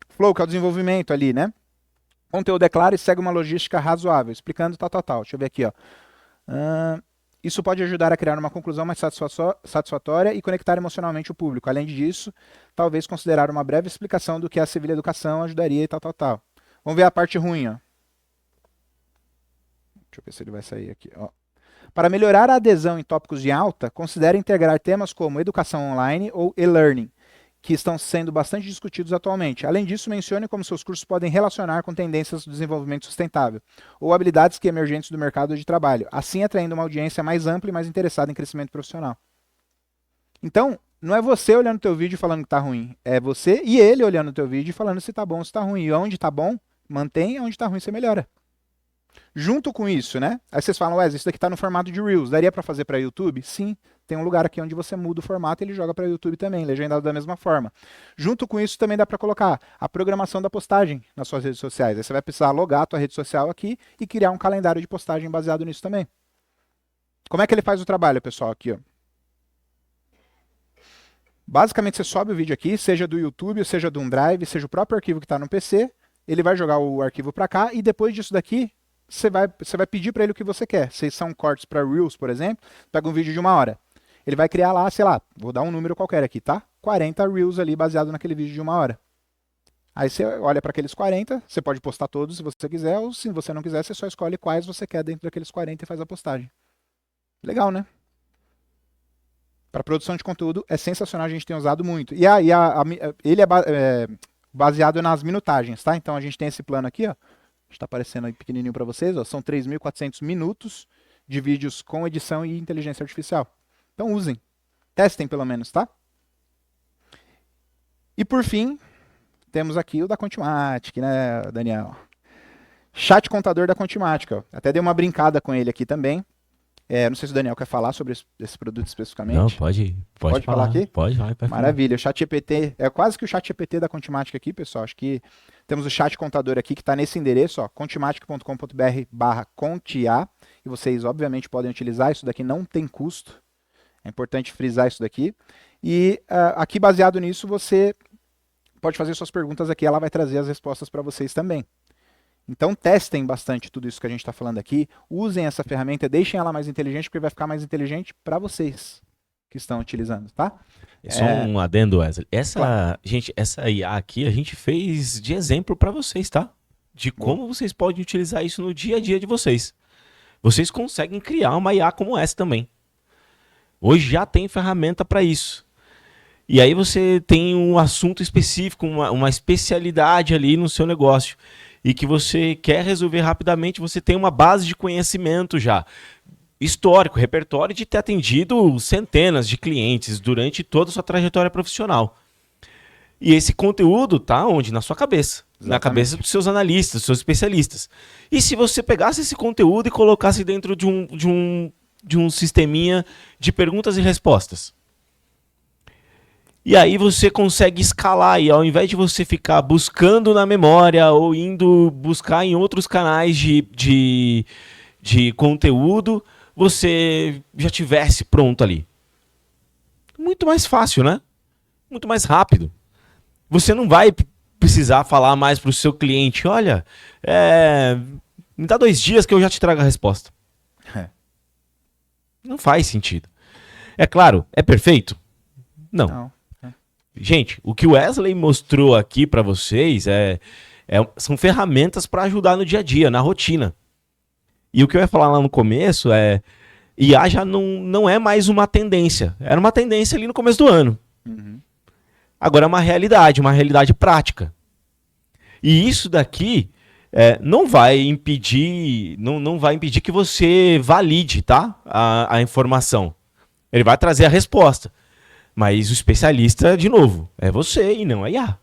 Flow, que é o desenvolvimento ali, né? Conteúdo é claro e segue uma logística razoável, explicando tal. Deixa eu ver aqui, ó. Isso pode ajudar a criar uma conclusão mais satisfatória e conectar emocionalmente o público. Além disso, talvez considerar uma breve explicação do que é a Sevilha Educação ajudaria e tal. Vamos ver a parte ruim, ó. Deixa eu ver se ele vai sair aqui, ó. Para melhorar a adesão em tópicos de alta, considere integrar temas como educação online ou e-learning que estão sendo bastante discutidos atualmente. Além disso, mencione como seus cursos podem relacionar com tendências do desenvolvimento sustentável ou habilidades que emergentes do mercado de trabalho, assim atraindo uma audiência mais ampla e mais interessada em crescimento profissional. Então, não é você olhando o teu vídeo e falando que tá ruim, é você e ele olhando o teu vídeo e falando se tá bom ou se tá ruim. E onde tá bom, mantém, onde tá ruim você melhora. Junto com isso, né? Aí vocês falam, Wesley, isso daqui tá no formato de Reels, daria para fazer para YouTube? Sim. Tem um lugar aqui onde você muda o formato e ele joga para o YouTube também, legendado da mesma forma. Junto com isso também dá para colocar a programação da postagem nas suas redes sociais. Aí você vai precisar logar a tua rede social aqui e criar um calendário de postagem baseado nisso também. Como é que ele faz o trabalho, pessoal? Aqui, ó. Basicamente você sobe o vídeo aqui, seja do YouTube, seja do OneDrive, seja o próprio arquivo que está no PC, ele vai jogar o arquivo para cá e depois disso daqui você vai pedir para ele o que você quer. Se são cortes para Reels, por exemplo, pega um vídeo de 1 hora. Ele vai criar lá, sei lá, vou dar um número qualquer aqui, tá? 40 Reels ali baseado naquele vídeo de 1 hora. Aí você olha para aqueles 40, você pode postar todos se você quiser, ou se você não quiser, você só escolhe quais você quer dentro daqueles 40 e faz a postagem. Legal, né? Para produção de conteúdo é sensacional, a gente tem usado muito. E ele é baseado nas minutagens, tá? Então a gente tem esse plano aqui, ó. Está aparecendo aí pequenininho para vocês, ó. São 3.400 minutos de vídeos com edição e inteligência artificial. Então usem, testem pelo menos, tá? E por fim, temos aqui o da Contimatic, né, Daniel? Chat contador da Contimatic, ó. Até dei uma brincada com ele aqui também. Não sei se o Daniel quer falar sobre esse produto especificamente. Não, pode falar aqui? Pode falar. Maravilha, o ChatGPT, é quase que o ChatGPT da Contimatic aqui, pessoal. Acho que temos o chat contador aqui que está nesse endereço, ó, contimatic.com.br/contia. E vocês, obviamente, podem utilizar. Isso daqui não tem custo. É importante frisar isso daqui. E aqui, baseado nisso, você pode fazer suas perguntas aqui. Ela vai trazer as respostas para vocês também. Então, testem bastante tudo isso que a gente está falando aqui. Usem essa ferramenta, deixem ela mais inteligente, porque vai ficar mais inteligente para vocês que estão utilizando, tá? Só um adendo, Wesley. Claro. Essa IA aqui a gente fez de exemplo para vocês, tá? De como vocês podem utilizar isso no dia a dia de vocês. Vocês conseguem criar uma IA como essa também. Hoje já tem ferramenta para isso. E aí você tem um assunto específico, uma especialidade ali no seu negócio. E que você quer resolver rapidamente, você tem uma base de conhecimento já. Histórico, repertório de ter atendido centenas de clientes durante toda a sua trajetória profissional. E esse conteúdo tá onde? Na sua cabeça. Exatamente. Na cabeça dos seus analistas, dos seus especialistas. E se você pegasse esse conteúdo e colocasse dentro de um sisteminha de perguntas e respostas? E aí você consegue escalar, e ao invés de você ficar buscando na memória ou indo buscar em outros canais de conteúdo, você já tivesse pronto ali. Muito mais fácil, né? Muito mais rápido. Você não vai precisar falar mais para o seu cliente, olha, me dá 2 dias que eu já te trago a resposta. Não faz sentido. É claro, é perfeito? Não. Gente, o que o Wesley mostrou aqui para vocês são ferramentas para ajudar no dia a dia, na rotina. E o que eu ia falar lá no começo IA já não é mais uma tendência. Era uma tendência ali no começo do ano. Uhum. Agora é uma realidade prática. E isso daqui não vai impedir que você valide, tá? A informação. Ele vai trazer a resposta. Mas o especialista, de novo, é você e não a IA.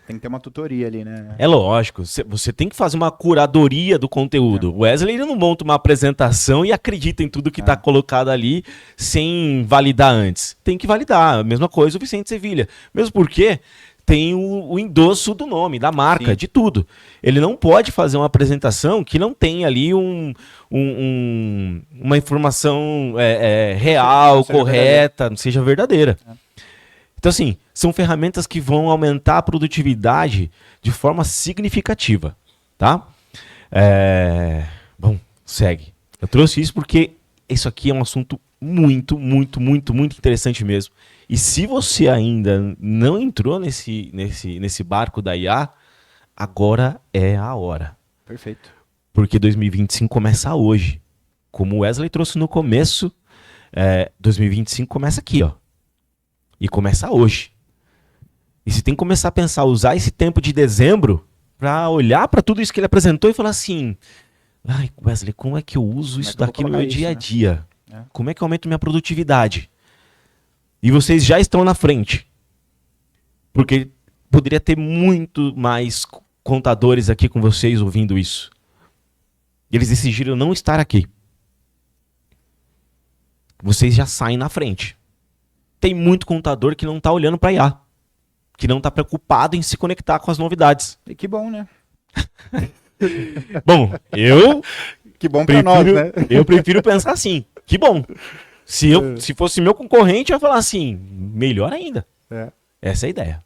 Tem que ter uma tutoria ali, né? É lógico, você tem que fazer uma curadoria do conteúdo. O Wesley ele não monta uma apresentação e acredita em tudo que está colocado ali sem validar antes. Tem que validar. A mesma coisa o Vicente Sevilha. Mesmo porque tem o endosso do nome, da marca, sim, de tudo. Ele não pode fazer uma apresentação que não tenha ali uma informação real, correta, não seja verdadeira. Então, assim, são ferramentas que vão aumentar a produtividade de forma significativa, tá? Bom, segue. Eu trouxe isso porque isso aqui é um assunto muito, muito, muito, muito interessante mesmo. E se você ainda não entrou nesse barco da IA, agora é a hora. Perfeito. Porque 2025 começa hoje. Como o Wesley trouxe no começo, 2025 começa aqui, ó. E começa hoje. E você tem que começar a pensar, usar esse tempo de dezembro para olhar para tudo isso que ele apresentou e falar assim: ai, Wesley, como é que eu uso isso que eu vou daqui no meu colocar isso, dia a né? dia? É. Como é que eu aumento minha produtividade? E vocês já estão na frente. Porque poderia ter muito mais contadores aqui com vocês ouvindo isso. E eles decidiram não estar aqui. Vocês já saem na frente. Tem muito contador que não está olhando para IA. Que não está preocupado em se conectar com as novidades. E que bom, né? Bom, eu Que bom pra nós, né? eu prefiro pensar assim. Que bom. Se fosse meu concorrente, eu ia falar assim, melhor ainda. É. Essa é a ideia.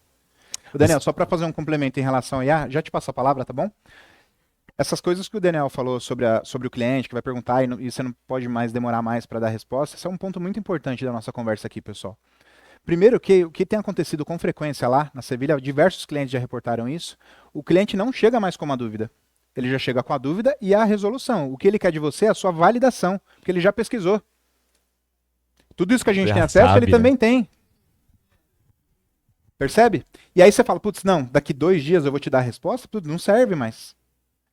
O Daniel, só para fazer um complemento em relação a IA, já te passo a palavra, tá bom? Essas coisas que o Daniel falou sobre o cliente que vai perguntar e você não pode mais demorar mais para dar resposta, esse é um ponto muito importante da nossa conversa aqui, pessoal. Primeiro, o que tem acontecido com frequência lá na Sevilha, diversos clientes já reportaram isso, o cliente não chega mais com uma dúvida. Ele já chega com a dúvida e a resolução. O que ele quer de você é a sua validação, porque ele já pesquisou. Tudo isso que a gente Já tem acesso, sabe, ele né? também tem. Percebe? E aí você fala, putz, não, daqui 2 dias eu vou te dar a resposta, tudo não serve mais.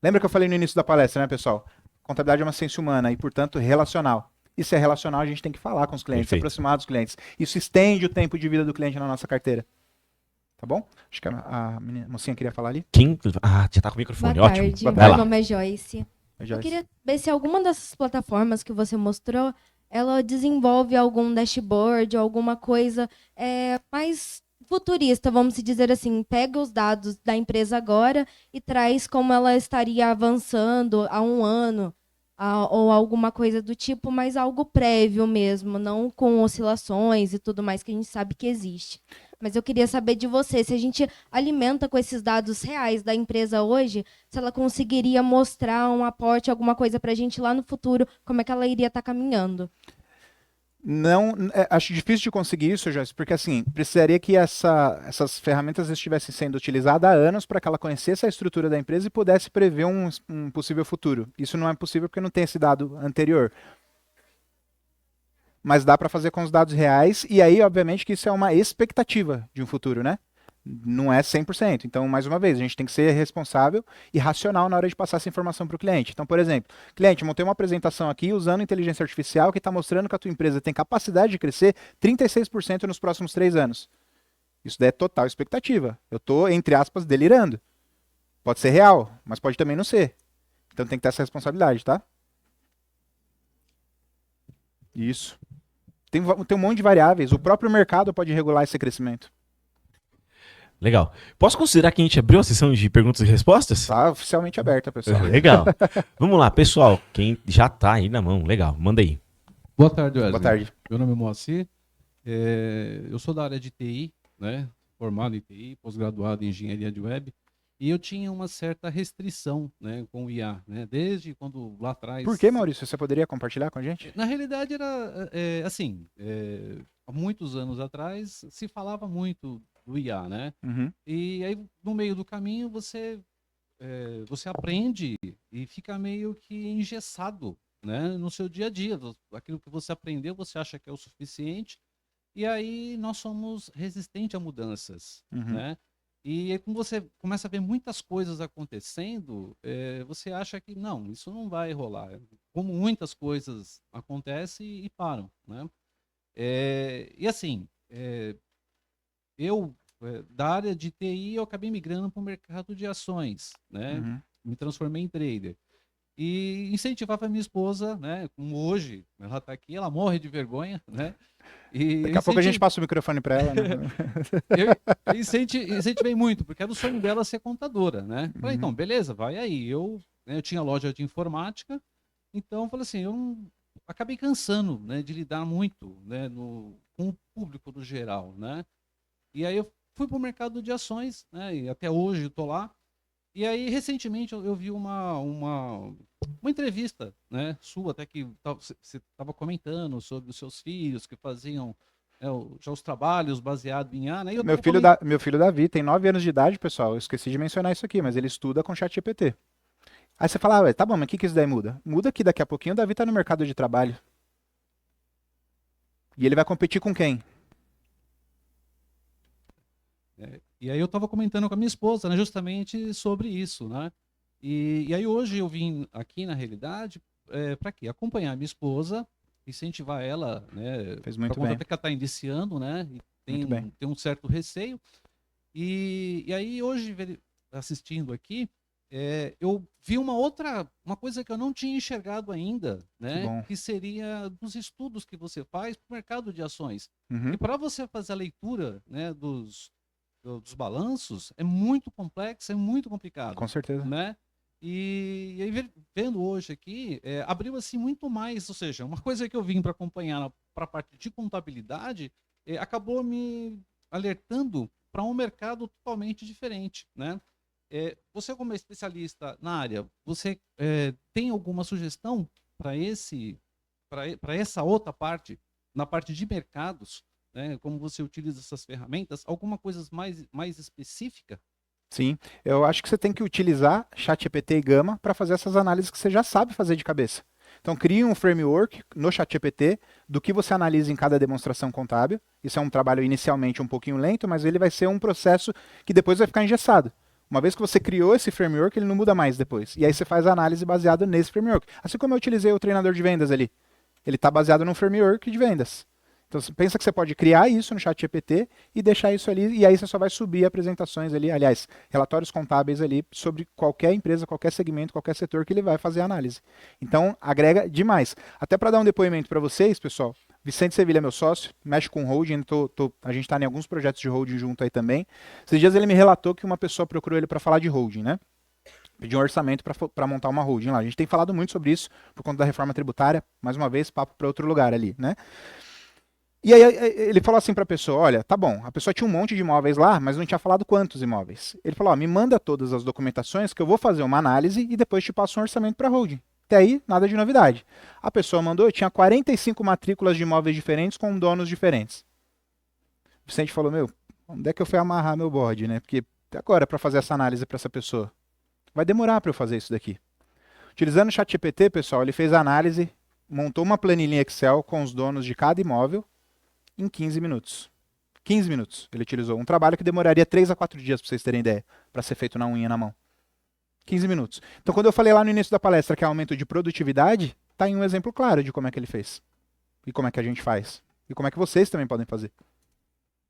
Lembra que eu falei no início da palestra, né, pessoal? Contabilidade é uma ciência humana e, portanto, relacional. E se é relacional, a gente tem que falar com os clientes, se Perfeito. aproximar dos clientes. Isso estende o tempo de vida do cliente na nossa carteira. Tá bom? Acho que a mocinha queria falar ali. Quem? Ah, já tá com o microfone, Boa ótimo. tarde, Vai meu lá. nome é Joyce. Eu queria ver se alguma dessas plataformas que você mostrou, ela desenvolve algum dashboard, alguma coisa mais futurista, vamos dizer assim, pega os dados da empresa agora e traz como ela estaria avançando há um ano, ou alguma coisa do tipo, mas algo prévio mesmo, não com oscilações e tudo mais que a gente sabe que existe. Mas eu queria saber de você, se a gente alimenta com esses dados reais da empresa hoje, se ela conseguiria mostrar um aporte, alguma coisa para a gente lá no futuro, como é que ela iria estar caminhando. Não, acho difícil de conseguir isso, Joyce, porque assim, precisaria que essas ferramentas estivessem sendo utilizadas há anos para que ela conhecesse a estrutura da empresa e pudesse prever um possível futuro. Isso não é possível porque não tem esse dado anterior. Mas dá para fazer com os dados reais, e aí, obviamente, que isso é uma expectativa de um futuro, né? Não é 100%. Então, mais uma vez, a gente tem que ser responsável e racional na hora de passar essa informação para o cliente. Então, por exemplo, cliente, eu montei uma apresentação aqui usando inteligência artificial que está mostrando que a tua empresa tem capacidade de crescer 36% nos próximos 3 anos. Isso daí é total expectativa. Eu estou, entre aspas, delirando. Pode ser real, mas pode também não ser. Então tem que ter essa responsabilidade, tá? Isso. Tem um monte de variáveis. O próprio mercado pode regular esse crescimento. Legal. Posso considerar que a gente abriu a sessão de perguntas e respostas? Está oficialmente aberta, pessoal. Legal. Vamos lá, pessoal. Quem já tá aí na mão, legal. Manda aí. Boa tarde, Wesley. Boa tarde. Meu nome é Moacir. Eu sou da área de TI, né? Formado em TI, pós-graduado em engenharia de web. E eu tinha uma certa restrição, né, com o IA, né? Desde quando lá atrás. Por que, Maurício? Você poderia compartilhar com a gente? Na realidade era assim, há muitos anos atrás se falava muito do IA, né? Uhum. E aí no meio do caminho você aprende e fica meio que engessado, né, no seu dia a dia. Aquilo que você aprendeu, você acha que é o suficiente, e aí nós somos resistentes a mudanças, Uhum. né? E aí, quando você começa a ver muitas coisas acontecendo, você acha que não, isso não vai rolar. Como muitas coisas acontecem e param, né? E assim, da área de TI, eu acabei migrando para o mercado de ações, né? Uhum. Me transformei em trader. E incentivava a minha esposa, né? Como hoje, ela está aqui, ela morre de vergonha, né? E Daqui a pouco a gente passa o microfone para ela, né? eu incentivei muito, porque era o sonho dela ser contadora, né? Falei, então, beleza, vai aí. Eu tinha loja de informática, então falei assim, acabei cansando, né, de lidar muito, né, com o público no geral, né? E aí eu fui para o mercado de ações, né? E até hoje eu tô lá. E aí, recentemente, eu vi uma entrevista, né, sua, até que você estava comentando sobre os seus filhos que faziam já os trabalhos baseados em IA, né? E Meu filho Davi tem 9 anos de idade, pessoal. Eu esqueci de mencionar isso aqui, mas ele estuda com ChatGPT. Aí você fala, tá bom, mas o que isso daí muda? Muda que daqui a pouquinho o Davi está no mercado de trabalho. E ele vai competir com quem? E aí eu estava comentando com a minha esposa, né, justamente sobre isso, né? E aí hoje eu vim aqui, na realidade, para quê? Acompanhar a minha esposa, incentivar ela, né? Fez muito por conta bem. até que ela está iniciando, né? E Muito bem. tem um certo receio. E aí hoje, assistindo aqui, eu vi uma coisa que eu não tinha enxergado ainda, né? bom. Que seria dos estudos que você faz para o mercado de ações. Uhum. E para você fazer a leitura, né, dos balanços, é muito complexo, é muito complicado. Com certeza. Né? E aí, vendo hoje aqui, abriu assim muito mais, ou seja, uma coisa que eu vim para acompanhar para a parte de contabilidade, acabou me alertando para um mercado totalmente diferente, né? Você como especialista na área, você tem alguma sugestão para essa outra parte, na parte de mercados, né? Como você utiliza essas ferramentas, alguma coisa mais específica? Sim, eu acho que você tem que utilizar ChatGPT e Gama para fazer essas análises que você já sabe fazer de cabeça. Então, crie um framework no ChatGPT do que você analisa em cada demonstração contábil. Isso é um trabalho inicialmente um pouquinho lento, mas ele vai ser um processo que depois vai ficar engessado. Uma vez que você criou esse framework, ele não muda mais depois. E aí você faz a análise baseada nesse framework. Assim como eu utilizei o treinador de vendas ali. Ele está baseado num framework de vendas. Então, você pensa que você pode criar isso no ChatGPT e deixar isso ali, e aí você só vai subir apresentações ali, aliás, relatórios contábeis ali sobre qualquer empresa, qualquer segmento, qualquer setor que ele vai fazer análise. Então, agrega demais. Até para dar um depoimento para vocês, pessoal, Vicente Sevilha é meu sócio, mexe com holding, a gente está em alguns projetos de holding junto aí também. Esses dias ele me relatou que uma pessoa procurou ele para falar de holding, né? Pediu um orçamento para montar uma holding lá. A gente tem falado muito sobre isso por conta da reforma tributária, mais uma vez, papo para outro lugar ali, né? E aí ele falou assim para a pessoa, olha, tá bom, a pessoa tinha um monte de imóveis lá, mas não tinha falado quantos imóveis. Ele falou, ó, me manda todas as documentações que eu vou fazer uma análise e depois te passo um orçamento para holding. Até aí, nada de novidade. A pessoa mandou, tinha 45 matrículas de imóveis diferentes com donos diferentes. O Vicente falou, onde é que eu fui amarrar meu bode, né? Porque agora para fazer essa análise para essa pessoa, vai demorar para eu fazer isso daqui. Utilizando o ChatGPT, pessoal, ele fez a análise, montou uma planilha Excel com os donos de cada imóvel, em 15 minutos. 15 minutos ele utilizou. Um trabalho que demoraria 3 a 4 dias, para vocês terem ideia, para ser feito na unha, na mão. 15 minutos. Então, quando eu falei lá no início da palestra que é aumento de produtividade, tá aí um exemplo claro de como é que ele fez. E como é que a gente faz. E como é que vocês também podem fazer.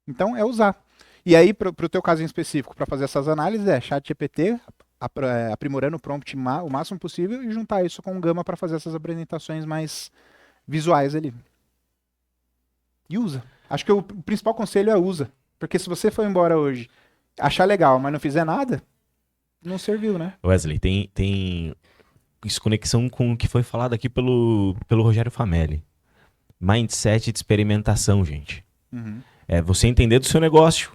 Então, é usar. E aí, para o teu caso em específico, para fazer essas análises, ChatGPT, aprimorando o prompt o máximo possível e juntar isso com o Gama para fazer essas apresentações mais visuais ali. E usa. Acho que o principal conselho é usa. Porque se você for embora hoje, achar legal, mas não fizer nada, não serviu, né? Wesley, tem isso conexão com o que foi falado aqui pelo Rogério Famelli. Mindset de experimentação, gente. Uhum. É você entender do seu negócio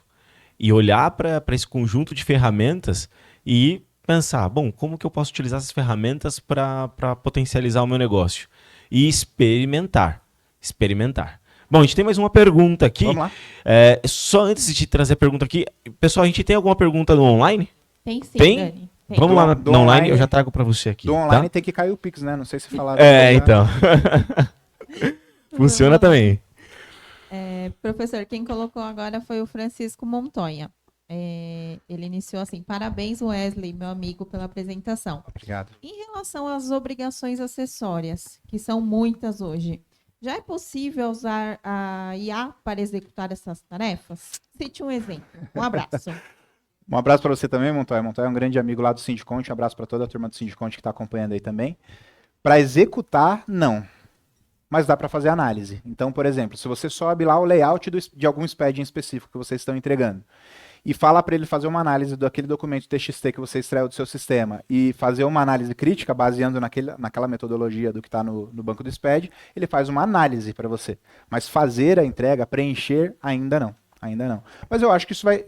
e olhar para esse conjunto de ferramentas e pensar, bom, como que eu posso utilizar essas ferramentas para potencializar o meu negócio? E experimentar. Bom, a gente tem mais uma pergunta aqui. Vamos lá. Só antes de trazer a pergunta aqui, pessoal, a gente tem alguma pergunta no online? Tem sim, Tem? Dani. Tem. Vamos lá Do no online, online, eu já trago para você aqui. Do online tá? tem que cair o Pix, né? Não sei se falaram. Então. Funciona também. Professor, quem colocou agora foi o Francisco Montonha. Ele iniciou assim: parabéns, Wesley, meu amigo, pela apresentação. Obrigado. Em relação às obrigações acessórias, que são muitas hoje, já é possível usar a IA para executar essas tarefas? Cite um exemplo. Um abraço. Um abraço para você também, Montoya. Montoya é um grande amigo lá do Sindiconte. Um abraço para toda a turma do Sindiconte que está acompanhando aí também. Para executar, não. Mas dá para fazer análise. Então, por exemplo, se você sobe lá o layout de algum SPED em específico que vocês estão entregando e fala para ele fazer uma análise daquele documento TXT que você extraiu do seu sistema e fazer uma análise crítica baseando naquela metodologia do que está no banco do SPED, ele faz uma análise para você. Mas fazer a entrega, preencher, ainda não. Ainda não. Mas eu acho que isso vai...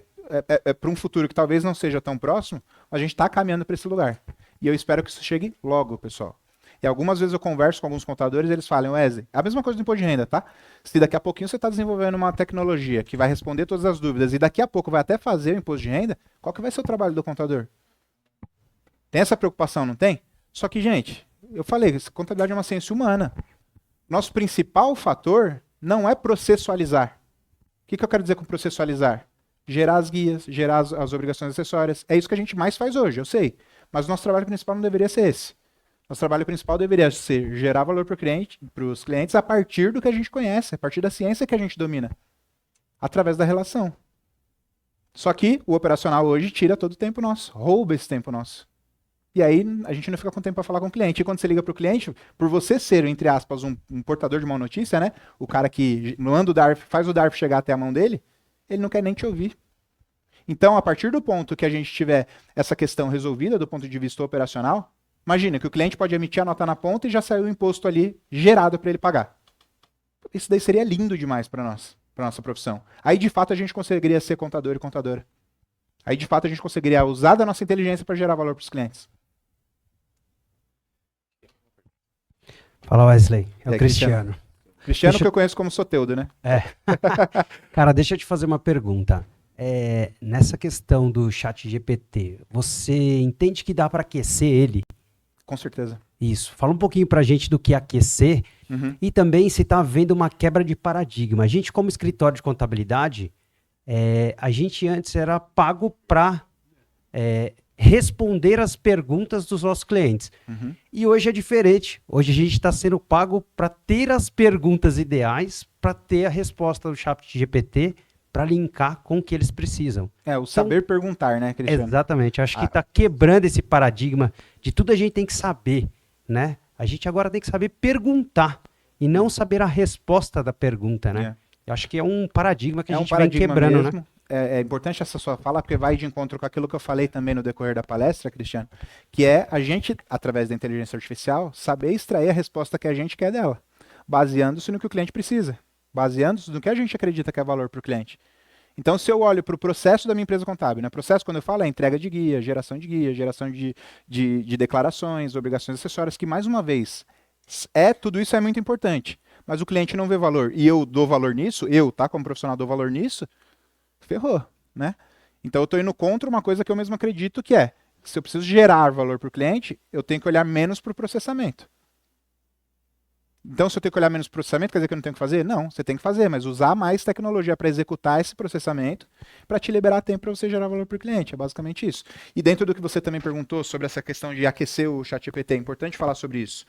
para um futuro que talvez não seja tão próximo, a gente está caminhando para esse lugar. E eu espero que isso chegue logo, pessoal. E algumas vezes eu converso com alguns contadores e eles falam, Wesley, a mesma coisa do imposto de renda, tá? Se daqui a pouquinho você está desenvolvendo uma tecnologia que vai responder todas as dúvidas e daqui a pouco vai até fazer o imposto de renda, qual que vai ser o trabalho do contador? Tem essa preocupação, não tem? Só que, gente, eu falei, contabilidade é uma ciência humana. Nosso principal fator não é processualizar. O que eu quero dizer com processualizar? gerar as guias, gerar as obrigações acessórias. É isso que a gente mais faz hoje, eu sei. Mas o nosso trabalho principal não deveria ser esse. Nosso trabalho principal deveria ser gerar valor para os clientes a partir do que a gente conhece, a partir da ciência que a gente domina, através da relação. Só que o operacional hoje tira todo o tempo nosso, rouba esse tempo nosso. E aí a gente não fica com tempo para falar com o cliente. E quando você liga para o cliente, por você ser, entre aspas, um portador de má notícia, né? O cara que manda o DARF, faz o DARF chegar até a mão dele, ele não quer nem te ouvir. Então, a partir do ponto que a gente tiver essa questão resolvida do ponto de vista operacional, imagina que o cliente pode emitir a nota na ponta e já saiu o imposto ali gerado para ele pagar. Isso daí seria lindo demais para nós, para nossa profissão. Aí, de fato, a gente conseguiria ser contador e contadora. Aí, de fato, a gente conseguiria usar da nossa inteligência para gerar valor para os clientes. Fala, Wesley. É o aí, Cristiano. Cristiano que eu conheço como Soteldo, né? É. Cara, deixa eu te fazer uma pergunta. Nessa questão do chat GPT, você entende que dá para aquecer ele? Com certeza. Isso. Fala um pouquinho pra gente do que é aquecer e também se tá havendo uma quebra de paradigma. A gente, como escritório de contabilidade, a gente antes era pago para responder as perguntas dos nossos clientes. E hoje é diferente. Hoje a gente está sendo pago para ter as perguntas ideais, para ter a resposta do chat GPT, para linkar com o que eles precisam. O saber perguntar, né, Cristiano? Exatamente. Acho que está quebrando esse paradigma de tudo a gente tem que saber, né? A gente agora tem que saber perguntar e não saber a resposta da pergunta, né? Eu acho que é um paradigma que a gente vem quebrando, mesmo, né? É importante essa sua fala, porque vai de encontro com aquilo que eu falei também no decorrer da palestra, Cristiano, que é a gente, através da inteligência artificial, saber extrair a resposta que a gente quer dela, baseando-se no que o cliente precisa. Baseando-se no que a gente acredita que é valor para o cliente. Então, se eu olho para o processo da minha empresa contábil, né? Processo, quando eu falo, é entrega de guia, geração de declarações, obrigações acessórias, que, mais uma vez, tudo isso é muito importante. Mas o cliente não vê valor, e eu dou valor nisso, como profissional, dou valor nisso, ferrou, né? Então, eu estou indo contra uma coisa que eu mesmo acredito que se eu preciso gerar valor para o cliente, eu tenho que olhar menos para o processamento. Então, se eu tenho que olhar menos para o processamento, quer dizer que eu não tenho que fazer? Não, você tem que fazer, mas usar mais tecnologia para executar esse processamento, para te liberar tempo para você gerar valor para o cliente. É basicamente isso. E dentro do que você também perguntou sobre essa questão de aquecer o ChatGPT, é importante falar sobre isso.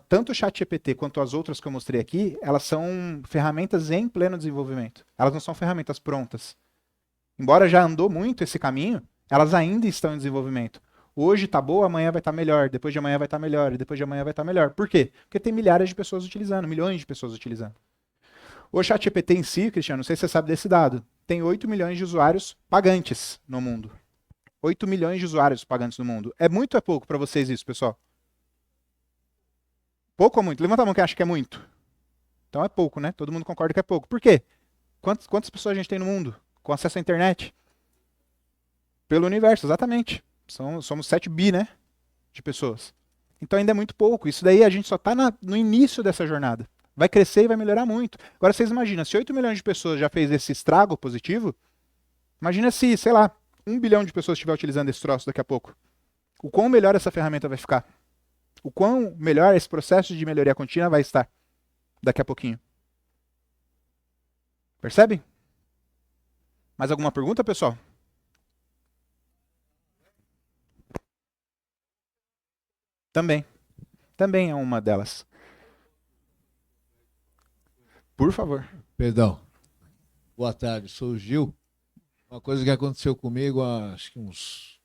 Tanto o ChatGPT quanto as outras que eu mostrei aqui, elas são ferramentas em pleno desenvolvimento. Elas não são ferramentas prontas. Embora já andou muito esse caminho, elas ainda estão em desenvolvimento. Hoje tá boa, amanhã vai estar melhor, depois de amanhã vai estar melhor, e depois de amanhã vai estar melhor. Por quê? Porque tem milhares de pessoas utilizando, milhões de pessoas utilizando. O ChatGPT em si, Cristiano, não sei se você sabe desse dado, tem 8 milhões de usuários pagantes no mundo. 8 milhões de usuários pagantes no mundo. É muito ou é pouco para vocês isso, pessoal? Pouco ou muito? Levanta a mão quem acha que é muito. Então é pouco, né? Todo mundo concorda que é pouco. Por quê? Quantas pessoas a gente tem no mundo com acesso à internet? Pelo universo, exatamente. Somos 7 bi, né, de pessoas. Então ainda é muito pouco. Isso daí a gente só está no início dessa jornada. Vai crescer e vai melhorar muito. Agora vocês imaginam, se 8 milhões de pessoas já fez esse estrago positivo, imagina se, sei lá, 1 bilhão de pessoas estiver utilizando esse troço daqui a pouco. O quão melhor essa ferramenta vai ficar. O quão melhor esse processo de melhoria contínua vai estar daqui a pouquinho. Percebe? Mais alguma pergunta, pessoal? Também é uma delas. Por favor. Perdão. Boa tarde, sou o Gil. Uma coisa que aconteceu comigo há acho que uns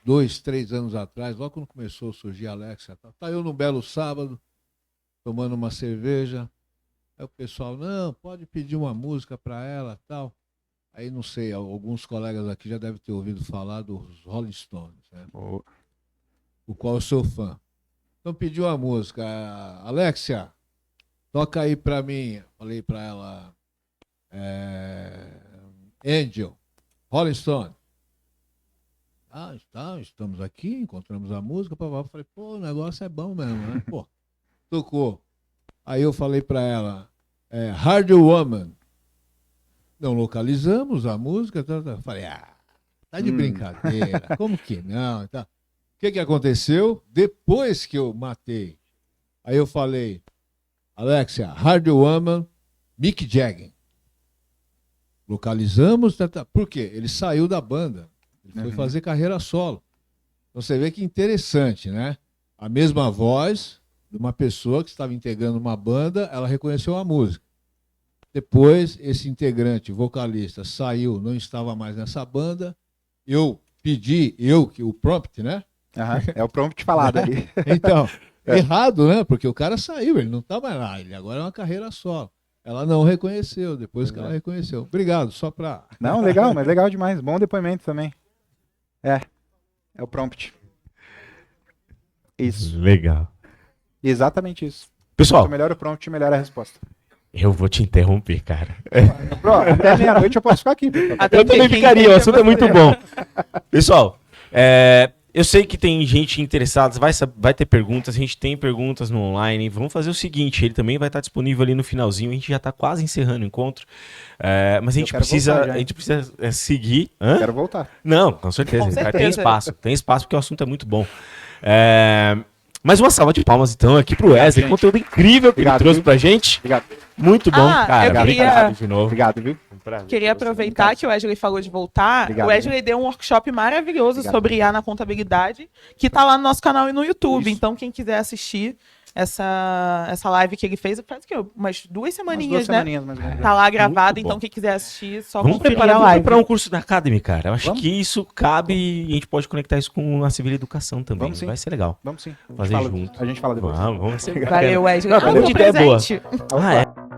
2, 3 anos atrás, logo quando começou a surgir a Alexia. Tá eu num belo sábado, tomando uma cerveja. Aí o pessoal, não, pode pedir uma música para ela, tal. Aí não sei, alguns colegas aqui já devem ter ouvido falar dos Rolling Stones, né? O qual eu sou fã. Então pediu uma música, Alexia, toca aí pra mim. Falei pra ela, Angel, Rolling Stone. Estamos aqui, encontramos a música, falei, pô, o negócio é bom mesmo, né? Pô, tocou. Aí eu falei pra ela, Hard Woman. Não localizamos a música, falei, tá de brincadeira, como que não? Tá. O que aconteceu? Depois que eu matei, aí eu falei, Alexia, Hard Woman, Mick Jagger. localizamos, por quê? Ele saiu da banda, ele foi Uhum. fazer carreira solo. Então você vê que interessante, né? A mesma voz de uma pessoa que estava integrando uma banda, ela reconheceu a música. Depois, esse integrante, vocalista, saiu, não estava mais nessa banda. Eu pedi, que o prompt, né? Aham, é o prompt falado ali. Então, É. errado, né? Porque o cara saiu, ele não tá mais lá, ele agora é uma carreira solo. Ela não reconheceu, depois que ela reconheceu. Obrigado, só pra... Não, legal, mas legal demais. Bom depoimento também. É o prompt. Isso. Legal. Exatamente isso. Pessoal, Quanto melhor o prompt, melhor a resposta. eu vou te interromper, cara. Pronto, até meia-noite eu posso ficar aqui. Até Eu também porque ficaria, o quem assunto é muito você. bom. Pessoal, eu sei que tem gente interessada, vai ter perguntas, a gente tem perguntas no online. Vamos fazer o seguinte, ele também vai estar disponível ali no finalzinho, a gente já está quase encerrando o encontro. Mas a gente quero precisa, voltar já, a gente precisa seguir. Hã? Quero voltar. Não, com certeza. Com Cara, certeza. tem espaço porque o assunto é muito bom. Mais uma salva de palmas, então, aqui pro Wesley. gente. Conteúdo incrível que Obrigado, ele trouxe viu? pra gente. Obrigado. Muito bom, Ah, cara. eu queria- Obrigado de novo. Obrigado, viu? Um prazer. Queria aproveitar que o Wesley falou de voltar. Obrigado, o Wesley deu um workshop maravilhoso Obrigado. sobre IA na contabilidade, que tá lá no nosso canal e no YouTube. Isso. Então, quem quiser assistir essa live que ele fez, faz o quê? Umas 2 Umas semaninhas, 2 né? semaninhas mais ou menos. Tá lá gravado, Muito bom. então quem quiser assistir, só Vamos conferir preparar, a vamos live. preparar um curso da Academy, cara. Eu acho Vamos? que isso cabe e a gente pode conectar isso com a civil educação também. Vamos sim. Vai ser legal. Vamos sim. A gente Fazer fala- junto. A gente fala depois. Vamos ser Valeu, Wesley. Não, meu de ideia boa. presente. Ah, é.